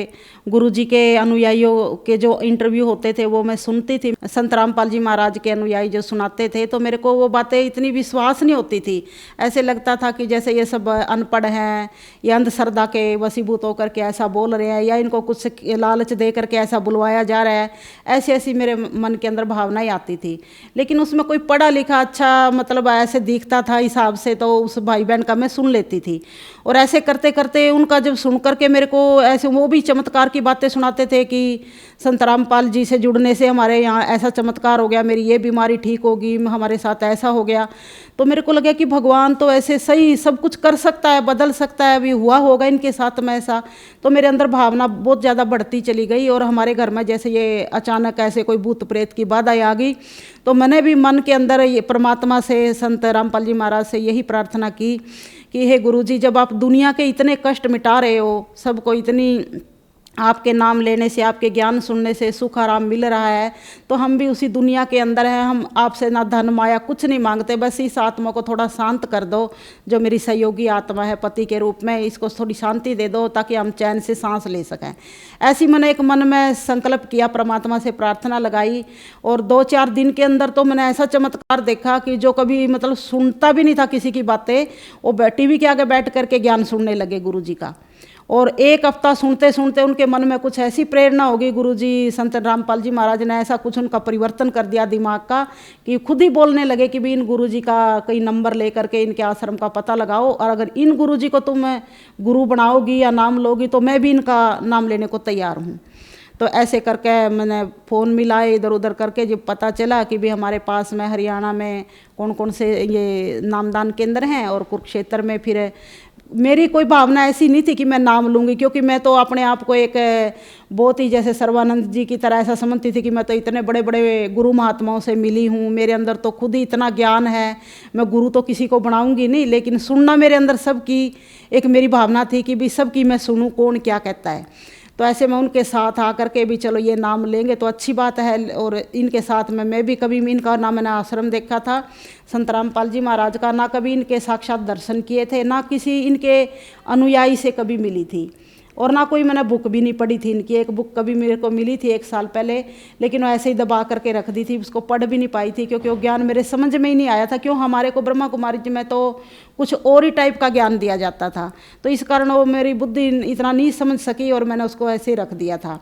H: गुरुजी के अनुयायियों के जो इंटरव्यू होते थे वो मैं सुनती थी। संत रामपाल जी महाराज के अनुयायी जो सुनाते थे तो मेरे को वो बातें इतनी विश्वास नहीं होती थी। ऐसे लगता था कि जैसे ये सब अनपढ़ हैं या अंधश्रद्धा के वशीभूत होकर के ऐसा बोल रहे हैं या इनको कुछ लालच दे करके ऐसा बुलवाया जा रहा है। ऐसी ऐसी मेरे मन के अंदर भावनाएं आती थी। लेकिन उसमें कोई पढ़ा लिखा अच्छा मतलब ऐसे दिखता था हिसाब से, तो उस भाई बहन का मैं सुन लेती थी। और ऐसे करते करते उनका जब सुन करके मेरे को ऐसे वो भी चमत्कार की बातें सुनाते थे कि संत रामपाल जी से जुड़ने से हमारे यहाँ ऐसा चमत्कार हो गया, मेरी ये बीमारी ठीक होगी, हमारे साथ ऐसा हो गया। तो मेरे को लगा कि भगवान तो ऐसे सही सब कुछ कर सकता है, बदल सकता है, अभी हुआ होगा इनके साथ में ऐसा। तो मेरे अंदर भावना बहुत ज़्यादा बढ़ती चली गई। और हमारे घर में जैसे ये अचानक ऐसे कोई भूत प्रेत की बाधा आ गई, तो मैंने भी मन के अंदर ये परमात्मा से, संत रामपाल जी महाराज से यही प्रार्थना की कि हे गुरुजी, जब आप दुनिया के इतने कष्ट मिटा रहे हो, सबको इतनी आपके नाम लेने से, आपके ज्ञान सुनने से सुख आराम मिल रहा है, तो हम भी उसी दुनिया के अंदर हैं। हम आपसे ना धन माया कुछ नहीं मांगते, बस इस आत्मा को थोड़ा शांत कर दो, जो मेरी सहयोगी आत्मा है पति के रूप में, इसको थोड़ी शांति दे दो ताकि हम चैन से सांस ले सकें। ऐसी मैंने एक मन में संकल्प किया, परमात्मा से प्रार्थना लगाई। और 2-4 दिन के अंदर तो मैंने ऐसा चमत्कार देखा कि जो कभी मतलब सुनता भी नहीं था किसी की बातें, वो टीवी के आगे बैठ करके ज्ञान सुनने लगे गुरुजी का। और 1 हफ्ता सुनते सुनते उनके मन में कुछ ऐसी प्रेरणा होगी, गुरुजी संत रामपाल जी महाराज ने ऐसा कुछ उनका परिवर्तन कर दिया दिमाग का कि खुद ही बोलने लगे कि भी इन गुरुजी का कई नंबर लेकर के इनके आश्रम का पता लगाओ, और अगर इन गुरुजी को तुम गुरु बनाओगी या नाम लोगी तो मैं भी इनका नाम लेने को तैयार हूँ। तो ऐसे करके मैंने फ़ोन मिलाए इधर उधर करके, जब पता चला कि भी हमारे पास में हरियाणा में कौन कौन से ये नामदान केंद्र हैं, और कुरुक्षेत्र में फिर मेरी कोई भावना ऐसी नहीं थी कि मैं नाम लूँगी, क्योंकि मैं तो अपने आप को एक बहुत ही जैसे सर्वानंद जी की तरह ऐसा समझती थी कि मैं तो इतने बड़े बड़े गुरु महात्माओं से मिली हूँ, मेरे अंदर तो खुद ही इतना ज्ञान है, मैं गुरु तो किसी को बनाऊँगी नहीं, लेकिन सुनना मेरे अंदर सबकी एक मेरी भावना थी कि भी सबकी मैं सुनूँ कौन क्या कहता है। तो ऐसे में उनके साथ आकर के भी चलो ये नाम लेंगे तो अच्छी बात है। और इनके साथ में मैं भी कभी इनका ना मैंने आश्रम देखा था संत रामपाल जी महाराज का, ना कभी इनके साक्षात दर्शन किए थे, ना किसी इनके अनुयायी से कभी मिली थी, और ना कोई मैंने बुक भी नहीं पढ़ी थी इनकी। एक बुक कभी मेरे को मिली थी 1 साल पहले, लेकिन वो ऐसे ही दबा करके रख दी थी, उसको पढ़ भी नहीं पाई थी, क्योंकि वो ज्ञान मेरे समझ में ही नहीं आया था। क्यों, हमारे को ब्रह्मा कुमारी जी में तो कुछ और ही टाइप का ज्ञान दिया जाता था, तो इस कारण वो मेरी बुद्धि इतना नहीं समझ सकी और मैंने उसको ऐसे ही रख दिया था।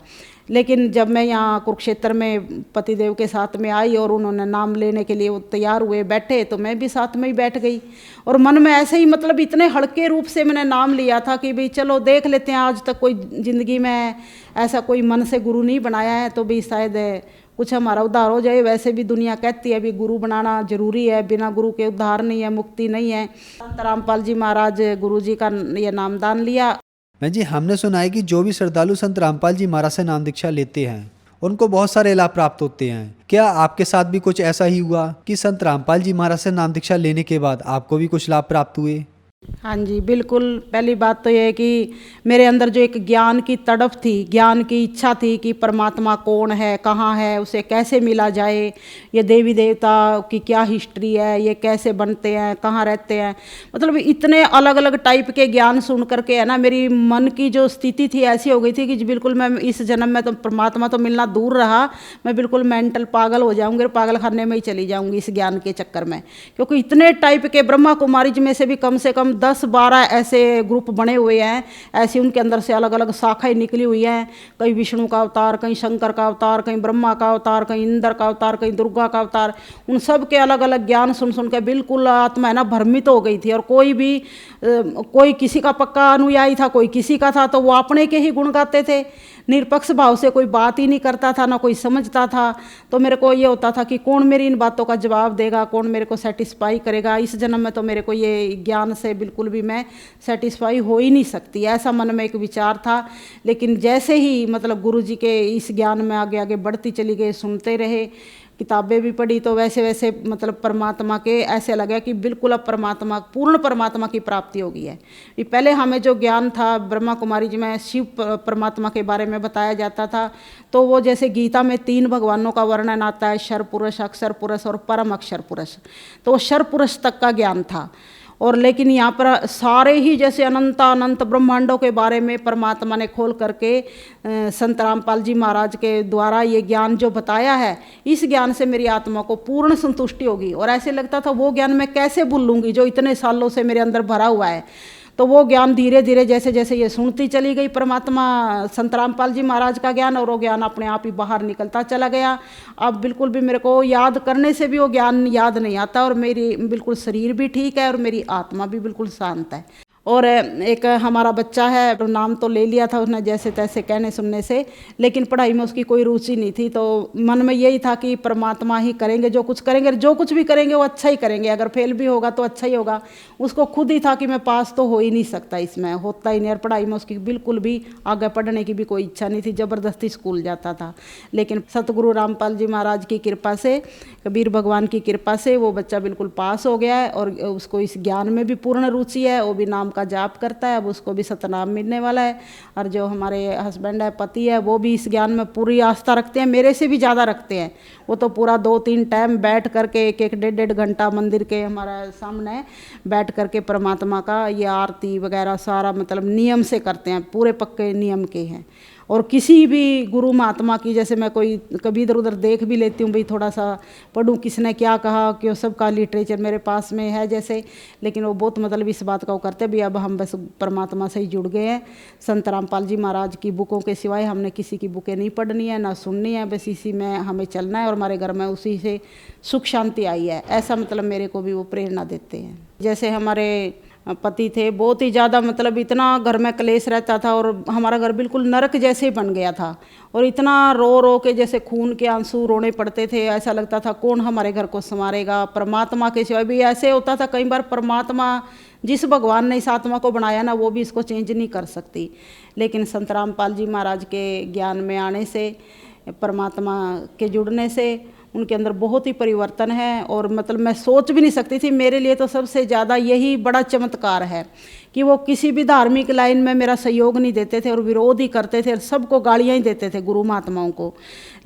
H: लेकिन जब मैं यहाँ कुरुक्षेत्र में पतिदेव के साथ में आई और उन्होंने नाम लेने के लिए वो तैयार हुए बैठे, तो मैं भी साथ में ही बैठ गई। और मन में ऐसे ही मतलब इतने हल्के रूप से मैंने नाम लिया था कि भाई चलो देख लेते हैं, आज तक कोई ज़िंदगी में ऐसा कोई मन से गुरु नहीं बनाया है, तो भी शायद कुछ हमारा उद्धार हो जाए। वैसे भी दुनिया कहती है भी गुरु बनाना जरूरी है, बिना गुरु के उद्धार नहीं है, मुक्ति नहीं है। संत रामपाल जी महाराज गुरु जी का ये नामदान लिया।
G: मैं जी, हमने सुना है कि जो भी श्रद्धालु संत रामपाल जी महाराज से नाम दीक्षा लेते हैं उनको बहुत सारे लाभ प्राप्त होते हैं। क्या आपके साथ भी कुछ ऐसा ही हुआ कि संत रामपाल जी महाराज से नाम दीक्षा लेने के बाद आपको भी कुछ लाभ प्राप्त हुए?
H: हाँ जी, बिल्कुल। पहली बात तो ये है कि मेरे अंदर जो एक ज्ञान की तड़प थी, ज्ञान की इच्छा थी कि परमात्मा कौन है, कहाँ है, उसे कैसे मिला जाए, ये देवी देवता की क्या हिस्ट्री है, ये कैसे बनते हैं, कहाँ रहते हैं, मतलब इतने अलग अलग टाइप के ज्ञान सुन करके है ना, मेरी मन की जो स्थिति थी ऐसी हो गई थी कि बिल्कुल मैं इस जन्म में तो परमात्मा तो मिलना दूर रहा, मैं बिल्कुल मेंटल पागल हो जाऊँगी और पागल खाने में ही चली जाऊँगी इस ज्ञान के चक्कर में। क्योंकि इतने टाइप के ब्रह्मा कुमारी जी में से भी कम से कम 10-12 ऐसे ग्रुप बने हुए हैं, ऐसे उनके अंदर से अलग अलग शाखाएं निकली हुई हैं। कहीं विष्णु का अवतार, कहीं शंकर का अवतार, कहीं ब्रह्मा का अवतार, कहीं इंद्र का अवतार, कहीं दुर्गा का अवतार। उन सब के अलग अलग ज्ञान सुन सुन के बिल्कुल आत्मा है ना भ्रमित हो गई थी। और कोई किसी का पक्का अनुयायी था, कोई किसी का था, तो वो अपने के ही गुण गाते थे, निरपक्ष भाव से कोई बात ही नहीं करता था, ना कोई समझता था। तो मेरे को ये होता था कि कौन मेरी इन बातों का जवाब देगा, कौन मेरे को सेटिस्फाई करेगा। इस जन्म में तो मेरे को ये ज्ञान से बिल्कुल भी मैं सेटिस्फाई हो ही नहीं सकती, ऐसा मन में एक विचार था। लेकिन जैसे ही मतलब गुरु जी के इस ज्ञान में आगे आगे बढ़ती चली गई, सुनते रहे, किताबें भी पढ़ी, तो वैसे वैसे मतलब परमात्मा के ऐसे लगा कि बिल्कुल अब पूर्ण परमात्मा की प्राप्ति हो गई है। ये पहले हमें जो ज्ञान था ब्रह्मा कुमारी जी में शिव परमात्मा के बारे में बताया जाता था, तो वो जैसे गीता में 3 भगवानों का वर्णन आता है, शर पुरुष, अक्षर पुरुष और परम अक्षर पुरुष। तो वो शर पुरुष तक का ज्ञान था। और लेकिन यहाँ पर सारे ही जैसे अनंत ब्रह्मांडों के बारे में परमात्मा ने खोल करके संत रामपाल जी महाराज के द्वारा ये ज्ञान जो बताया है, इस ज्ञान से मेरी आत्मा को पूर्ण संतुष्टि होगी। और ऐसे लगता था वो ज्ञान मैं कैसे भूल लूँगी जो इतने सालों से मेरे अंदर भरा हुआ है। तो वो ज्ञान धीरे धीरे जैसे जैसे ये सुनती चली गई परमात्मा संत रामपाल जी महाराज का ज्ञान, और वो ज्ञान अपने आप ही बाहर निकलता चला गया। अब बिल्कुल भी मेरे को याद करने से भी वो ज्ञान याद नहीं आता, और मेरी बिल्कुल शरीर भी ठीक है और मेरी आत्मा भी बिल्कुल शांत है। और एक हमारा बच्चा है, तो नाम तो ले लिया था उसने जैसे तैसे कहने सुनने से, लेकिन पढ़ाई में उसकी कोई रुचि नहीं थी। तो मन में यही था कि परमात्मा ही करेंगे, जो कुछ करेंगे, जो कुछ भी करेंगे वो अच्छा ही करेंगे, अगर फेल भी होगा तो अच्छा ही होगा। उसको खुद ही था कि मैं पास तो हो ही नहीं सकता, इसमें होता ही नहीं। और पढ़ाई में उसकी बिल्कुल भी आगे पढ़ने की भी कोई इच्छा नहीं थी, ज़बरदस्ती स्कूल जाता था। लेकिन सतगुरु रामपाल जी महाराज की कृपा से, कबीर भगवान की कृपा से वो बच्चा बिल्कुल पास हो गया है, और उसको इस ज्ञान में भी पूर्ण रुचि है। वो भी नाम का जाप करता है, अब उसको भी सतनाम मिलने वाला है। और जो हमारे हस्बैंड है, पति है, वो भी इस ज्ञान में पूरी आस्था रखते हैं, मेरे से भी ज़्यादा रखते हैं। वो तो पूरा 2-3 टाइम बैठ करके 1-1, 1.5 घंटा मंदिर के हमारा सामने बैठ करके परमात्मा का ये आरती वगैरह सारा मतलब नियम से करते हैं, पूरे पक्के नियम के हैं। और किसी भी गुरु महात्मा की, जैसे मैं कोई कभी इधर उधर देख भी लेती हूँ, भाई थोड़ा सा पढ़ूँ किसने क्या कहा, कि सबका लिटरेचर मेरे पास में है जैसे, लेकिन वो बहुत मतलब इस बात का वो करते हैं भी अब हम बस परमात्मा से ही जुड़ गए हैं। संत रामपाल जी महाराज की बुकों के सिवाय हमने किसी की बुकें नहीं पढ़नी है, ना सुननी है, बस इसी में हमें चलना है, और हमारे घर में उसी से सुख शांति आई है, ऐसा मतलब मेरे को भी वो प्रेरणा देते हैं। जैसे हमारे पति थे, बहुत ही ज़्यादा मतलब इतना घर में क्लेश रहता था, और हमारा घर बिल्कुल नरक जैसे ही बन गया था, और इतना रो रो के जैसे खून के आंसू रोने पड़ते थे। ऐसा लगता था कौन हमारे घर को संवारेगा, परमात्मा के सिवाय भी। ऐसे होता था कई बार परमात्मा, जिस भगवान ने इस आत्मा को बनाया ना, वो भी इसको चेंज नहीं कर सकती। लेकिन संत रामपाल जी महाराज के ज्ञान में आने से, परमात्मा के जुड़ने से उनके अंदर बहुत ही परिवर्तन है। और मतलब मैं सोच भी नहीं सकती थी, मेरे लिए तो सबसे ज़्यादा यही बड़ा चमत्कार है कि वो किसी भी धार्मिक लाइन में मेरा सहयोग नहीं देते थे, और विरोध ही करते थे, और सबको गालियाँ ही देते थे गुरु महात्माओं को।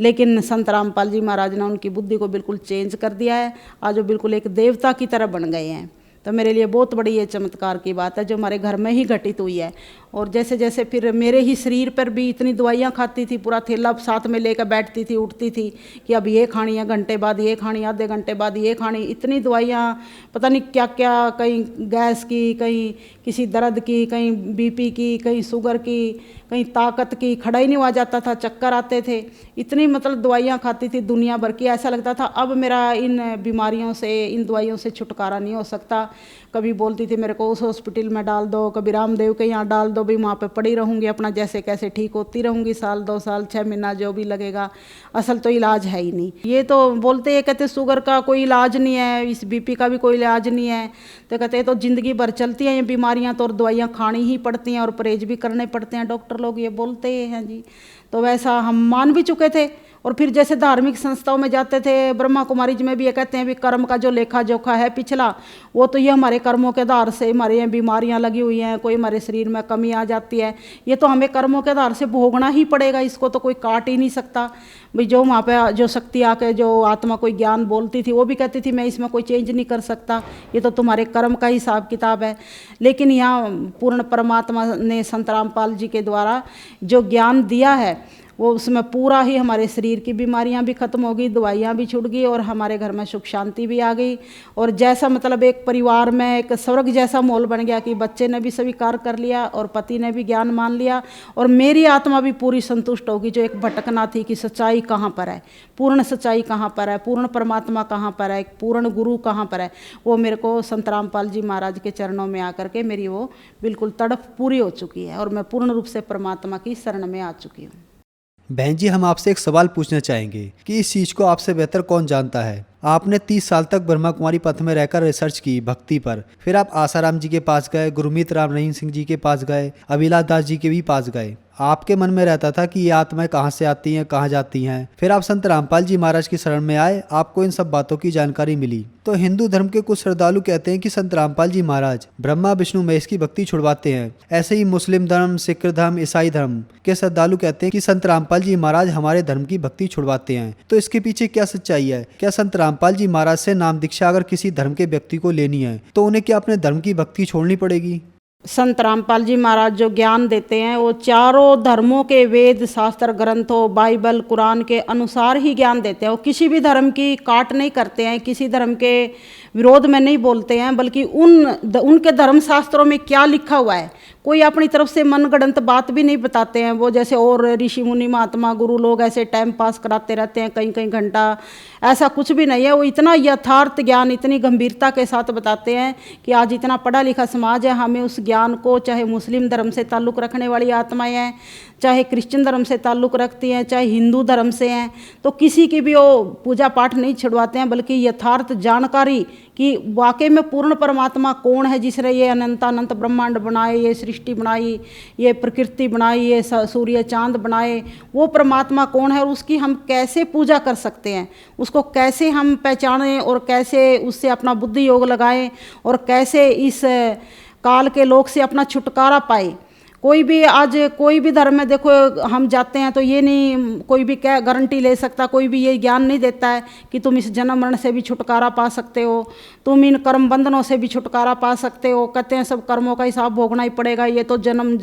H: लेकिन संत रामपाल जी महाराज ने उनकी बुद्धि को बिल्कुल चेंज कर दिया है, आज वो बिल्कुल एक देवता की तरह बन गए हैं। तो मेरे लिए बहुत बड़ी ये चमत्कार की बात है जो हमारे घर में ही घटित हुई है। और जैसे जैसे फिर मेरे ही शरीर पर भी इतनी दवाइयाँ खाती थी, पूरा थैला साथ में लेकर बैठती थी, उठती थी कि अब ये खानी है, घंटे बाद ये खानी, आधे घंटे बाद ये खानी, इतनी दवाइयाँ, पता नहीं क्या क्या, कहीं गैस की, कहीं किसी दर्द की, कहीं बीपी की, कहीं शुगर की, कहीं ताकत की, खड़ा ही नहीं हुआ जाता था, चक्कर आते थे, इतनी मतलब दवाइयाँ खाती थी दुनिया भर की। ऐसा लगता था अब मेरा इन बीमारियों से, इन दवाइयों से छुटकारा नहीं हो सकता। कभी बोलती थी मेरे को उस हॉस्पिटल में डाल दो, कभी रामदेव के यहाँ डाल दो, भी वहाँ पे पड़ी रहूँगी अपना जैसे कैसे ठीक होती रहूँगी, 1 साल 2 साल 6 महीना जो भी लगेगा, असल तो इलाज है ही नहीं। ये तो बोलते हैं, कहते शुगर का कोई इलाज नहीं है, इस बीपी का भी कोई इलाज नहीं है, तो कहते हैं तो ज़िंदगी भर चलती हैं ये बीमारियाँ, तो और दवाइयाँ खानी ही पड़ती हैं और परहेज भी करने पड़ते हैं, डॉक्टर लोग ये बोलते हैं जी। तो वैसा हम मान भी चुके थे। और फिर जैसे धार्मिक संस्थाओं में जाते थे, ब्रह्मा कुमारी जी में भी ये कहते हैं भी कर्म का जो लेखा जोखा है पिछला, वो तो ये हमारे कर्मों के आधार से हमारे यहाँ बीमारियाँ लगी हुई हैं, कोई हमारे शरीर में कमी आ जाती है, ये तो हमें कर्मों के आधार से भोगना ही पड़ेगा, इसको तो कोई काट ही नहीं सकता। भाई जो वहाँ पे जो शक्ति आके जो आत्मा कोई ज्ञान बोलती थी, वो भी कहती थी मैं इसमें कोई चेंज नहीं कर सकता, ये तो तुम्हारे कर्म का हिसाब किताब है। लेकिन यहाँ पूर्ण परमात्मा ने संत रामपाल जी के द्वारा जो ज्ञान दिया है, वो उसमें पूरा ही हमारे शरीर की बीमारियां भी खत्म हो गई, दवाइयां भी छूट गई, और हमारे घर में सुख शांति भी आ गई। और जैसा मतलब एक परिवार में एक स्वर्ग जैसा माहौल बन गया कि बच्चे ने भी स्वीकार कर लिया और पति ने भी ज्ञान मान लिया, और मेरी आत्मा भी पूरी संतुष्ट होगी। जो एक भटकना थी कि सच्चाई कहाँ पर है, पूर्ण सच्चाई कहाँ पर है, पूर्ण परमात्मा कहाँ पर है, एक पूर्ण गुरु कहाँ पर है, वो मेरे को संत रामपाल जी महाराज के चरणों में आकर के मेरी वो बिल्कुल तड़प पूरी हो चुकी है, और मैं पूर्ण रूप से परमात्मा की शरण में आ चुकी हूँ।
G: बहन जी, हम आपसे एक सवाल पूछना चाहेंगे कि इस चीज़ को आपसे बेहतर कौन जानता है। आपने 30 साल तक ब्रह्मा कुमारी पथ में रहकर रिसर्च की भक्ति पर, फिर आप आसाराम जी के पास गए, गुरमीत राम रहीम सिंह जी के पास गए, अभिलाष दास जी के भी पास गए। आपके मन में रहता था कि ये आत्माएं कहाँ से आती हैं, कहाँ जाती हैं। फिर आप संत रामपाल जी महाराज की शरण में आए, आपको इन सब बातों की जानकारी मिली। तो हिंदू धर्म के कुछ श्रद्धालु कहते हैं कि संत रामपाल जी महाराज ब्रह्मा विष्णु महेश की भक्ति छुड़वाते हैं। ऐसे ही मुस्लिम धर्म, सिख धर्म, ईसाई धर्म के श्रद्धालु कहते हैं कि संत रामपाल जी महाराज हमारे धर्म की भक्ति छुड़वाते हैं। तो इसके पीछे क्या सच्चाई है? क्या संत रामपाल जी महाराज से नाम दीक्षा अगर किसी धर्म के व्यक्ति को लेनी है तो उन्हें क्या अपने धर्म की भक्ति छोड़नी पड़ेगी?
H: संत रामपाल जी महाराज जो ज्ञान देते हैं वो चारों धर्मों के वेद शास्त्र ग्रंथों, बाइबल, कुरान के अनुसार ही ज्ञान देते हैं। वो किसी भी धर्म की काट नहीं करते हैं, किसी धर्म के विरोध में नहीं बोलते हैं, बल्कि उनके धर्म शास्त्रों में क्या लिखा हुआ है, कोई अपनी तरफ से मनगढ़ंत बात भी नहीं बताते हैं। वो जैसे और ऋषि मुनि महात्मा गुरु लोग ऐसे टाइम पास कराते रहते हैं कई कई घंटा, ऐसा कुछ भी नहीं है। वो इतना यथार्थ ज्ञान इतनी गंभीरता के साथ बताते हैं कि आज इतना पढ़ा लिखा समाज है, हमें उस ज्ञान को, चाहे मुस्लिम धर्म से ताल्लुक़ रखने वाली आत्माएं हैं, चाहे क्रिश्चियन धर्म से ताल्लुक़ रखती हैं, चाहे हिंदू धर्म से हैं, तो किसी की भी वो पूजा पाठ नहीं छुड़वाते हैं, बल्कि यथार्थ जानकारी कि वाकई में पूर्ण परमात्मा कौन है जिसने ये अनंत ब्रह्मांड बनाए, ये सृष्टि बनाई, ये प्रकृति बनाई, ये सूर्य चांद बनाए, वो परमात्मा कौन है और उसकी हम कैसे पूजा कर सकते हैं, उसको कैसे हम पहचानें और कैसे उससे अपना बुद्धि योग लगाएं और कैसे इस काल के लोक से अपना छुटकारा पाए। कोई भी आज कोई भी धर्म में देखो हम जाते हैं तो ये नहीं कोई भी क्या गारंटी ले सकता, कोई भी ये ज्ञान नहीं देता है कि तुम इस जन्म मरण से भी छुटकारा पा सकते हो, तुम इन कर्म बंधनों से भी छुटकारा पा सकते हो। कहते हैं सब कर्मों का हिसाब भोगना ही पड़ेगा, ये तो जन्म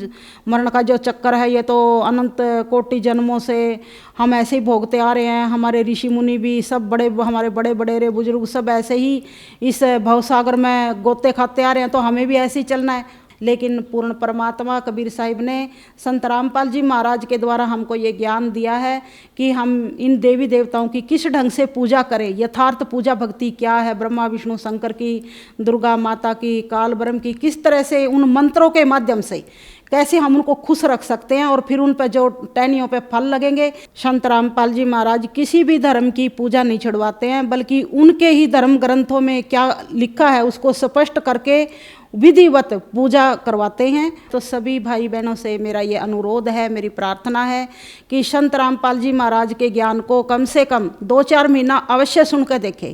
H: मरण का जो चक्कर है ये तो अनंत कोटि जन्मों से हम ऐसे ही भोगते आ रहे हैं। हमारे ऋषि मुनि भी सब बड़े, हमारे बड़े बड़ेरे बुजुर्ग सब ऐसे ही इस भवसागर में गोते खाते आ रहे हैं, तो हमें भी ऐसे ही चलना है। लेकिन पूर्ण परमात्मा कबीर साहिब ने संत रामपाल जी महाराज के द्वारा हमको ये ज्ञान दिया है कि हम इन देवी देवताओं की किस ढंग से पूजा करें, यथार्थ पूजा भक्ति क्या है, ब्रह्मा विष्णु शंकर की, दुर्गा माता की, काल ब्रह्म की, किस तरह से उन मंत्रों के माध्यम से कैसे हम उनको खुश रख सकते हैं और फिर उन पर जो टहनियों पे फल लगेंगे। संत रामपाल जी महाराज किसी भी धर्म की पूजा नहीं छुड़वाते हैं, बल्कि उनके ही धर्म ग्रंथों में क्या लिखा है उसको स्पष्ट करके विधिवत पूजा करवाते हैं। तो सभी भाई बहनों से मेरा ये अनुरोध है, मेरी प्रार्थना है कि संत रामपाल जी महाराज के ज्ञान को कम से कम 2-4 महीना अवश्य सुन कर देखें।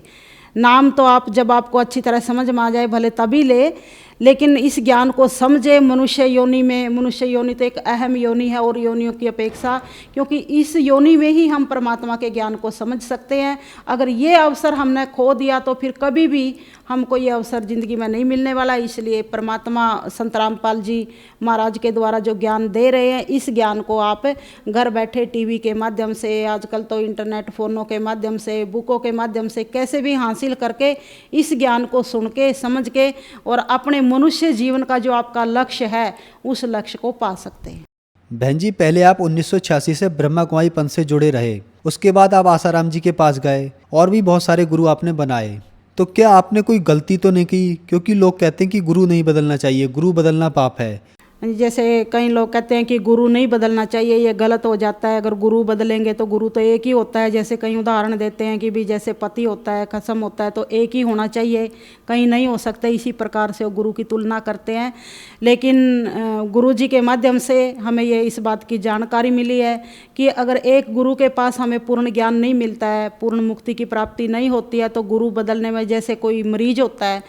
H: नाम तो आप जब आपको अच्छी तरह समझ में आ जाए भले तभी ले, लेकिन इस ज्ञान को समझे। मनुष्य योनि में, मनुष्य योनि तो एक अहम योनि है और योनियों की अपेक्षा, क्योंकि इस योनि में ही हम परमात्मा के ज्ञान को समझ सकते हैं। अगर ये अवसर हमने खो दिया तो फिर कभी भी हमको ये अवसर ज़िंदगी में नहीं मिलने वाला। इसलिए परमात्मा संत रामपाल जी महाराज के द्वारा जो ज्ञान दे रहे हैं, इस ज्ञान को आप घर बैठे टीवी के माध्यम से, आजकल तो इंटरनेट फ़ोनों के माध्यम से, बुकों के माध्यम से कैसे भी हासिल करके इस ज्ञान को सुन के, समझ के और अपने मनुष्य जीवन का जो आपका लक्ष्य है उस लक्ष्य को पा सकते हैं।
G: बहन जी, पहले आप 1986 से ब्रह्मा कुमारी पंथ से जुड़े रहे, उसके बाद आप आसाराम जी के पास गए और भी बहुत सारे गुरु आपने बनाए। तो क्या आपने कोई गलती तो नहीं की? क्योंकि लोग कहते हैं कि गुरु नहीं बदलना चाहिए, गुरु बदलना पाप है।
H: जैसे कई लोग कहते हैं कि गुरु नहीं बदलना चाहिए, ये गलत हो जाता है। अगर गुरु बदलेंगे तो गुरु तो एक ही होता है। जैसे कई उदाहरण देते हैं कि भी जैसे पति होता है, खसम होता है, तो एक ही होना चाहिए, कहीं नहीं हो सकता। इसी प्रकार से वो गुरु की तुलना करते हैं। लेकिन गुरु जी के माध्यम से हमें ये इस बात की जानकारी मिली है कि अगर एक गुरु के पास हमें पूर्ण ज्ञान नहीं मिलता है, पूर्ण मुक्ति की प्राप्ति नहीं होती है, तो गुरु बदलने में, जैसे कोई मरीज होता है,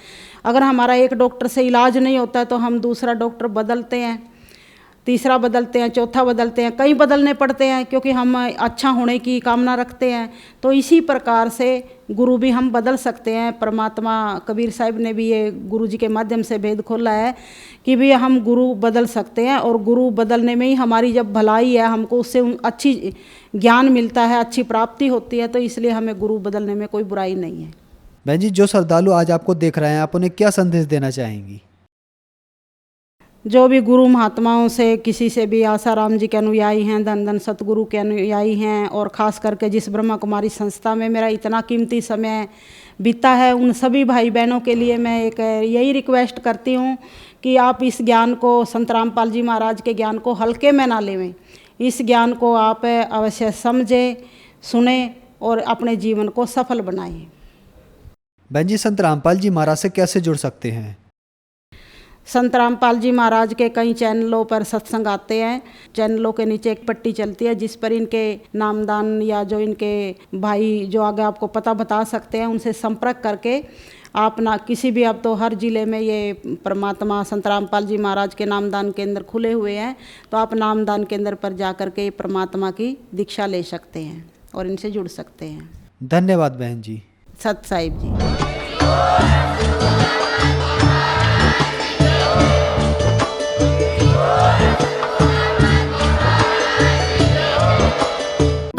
H: अगर हमारा एक डॉक्टर से इलाज नहीं होता है तो हम दूसरा डॉक्टर बदलते हैं, तीसरा बदलते हैं, चौथा बदलते हैं, कई बदलने पड़ते हैं क्योंकि हम अच्छा होने की कामना रखते हैं। तो इसी प्रकार से गुरु भी हम बदल सकते हैं। परमात्मा कबीर साहिब ने भी ये गुरु जी के माध्यम से भेद खोला है कि भी हम गुरु बदल सकते हैं और गुरु बदलने में ही हमारी जब भलाई है, हमको उससे अच्छी ज्ञान मिलता है, अच्छी प्राप्ति होती है, तो इसलिए हमें गुरु बदलने में कोई बुराई नहीं है।
G: बहन जी, जो श्रद्धालु आज आपको देख रहे हैं, आप उन्हें क्या संदेश देना चाहेंगी?
H: जो भी गुरु महात्माओं से, किसी से भी, आसाराम जी के अनुयायी हैं, धन धन सतगुरु के अनुयायी हैं, और ख़ास करके जिस ब्रह्मा कुमारी संस्था में मेरा इतना कीमती समय बीता है, उन सभी भाई बहनों के लिए मैं एक यही रिक्वेस्ट करती हूँ कि आप इस ज्ञान को, संत रामपाल जी महाराज के ज्ञान को हल्के में ना लेवें। इस ज्ञान को आप अवश्य समझें, सुने और अपने जीवन को सफल बनाएं।
G: बहन जी, संत रामपाल जी महाराज से कैसे जुड़ सकते हैं?
H: संत रामपाल जी महाराज के कई चैनलों पर सत्संग आते हैं। चैनलों के नीचे एक पट्टी चलती है जिस पर इनके नामदान या जो इनके भाई जो आगे आपको पता बता सकते हैं, उनसे संपर्क करके आप ना किसी भी, अब तो हर जिले में ये परमात्मा संत रामपाल जी महाराज के नामदान केंद्र खुले हुए हैं, तो आप नामदान केंद्र पर जा कर के परमात्मा की दीक्षा ले सकते हैं और इनसे जुड़ सकते हैं।
G: धन्यवाद बहन जी।
H: सत साहिब जी।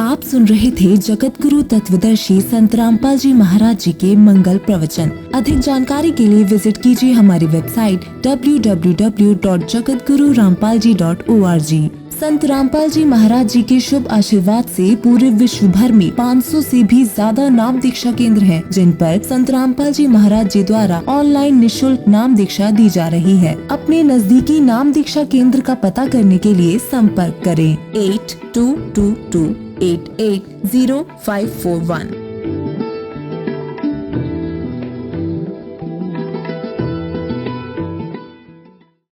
I: आप सुन रहे थे जगत गुरु तत्वदर्शी संत रामपाल जी महाराज जी के मंगल प्रवचन। अधिक जानकारी के लिए विजिट कीजिए हमारी वेबसाइट www.jagatgururampalji.org। संत रामपाल जी महाराज जी के शुभ आशीर्वाद से पूरे विश्व भर में 500 से भी ज्यादा नाम दीक्षा केंद्र हैं, जिन पर संत रामपाल जी महाराज जी द्वारा ऑनलाइन निशुल्क नाम दीक्षा दी जा रही है। अपने नजदीकी नाम दीक्षा केंद्र का पता करने के लिए संपर्क करें 8222880541।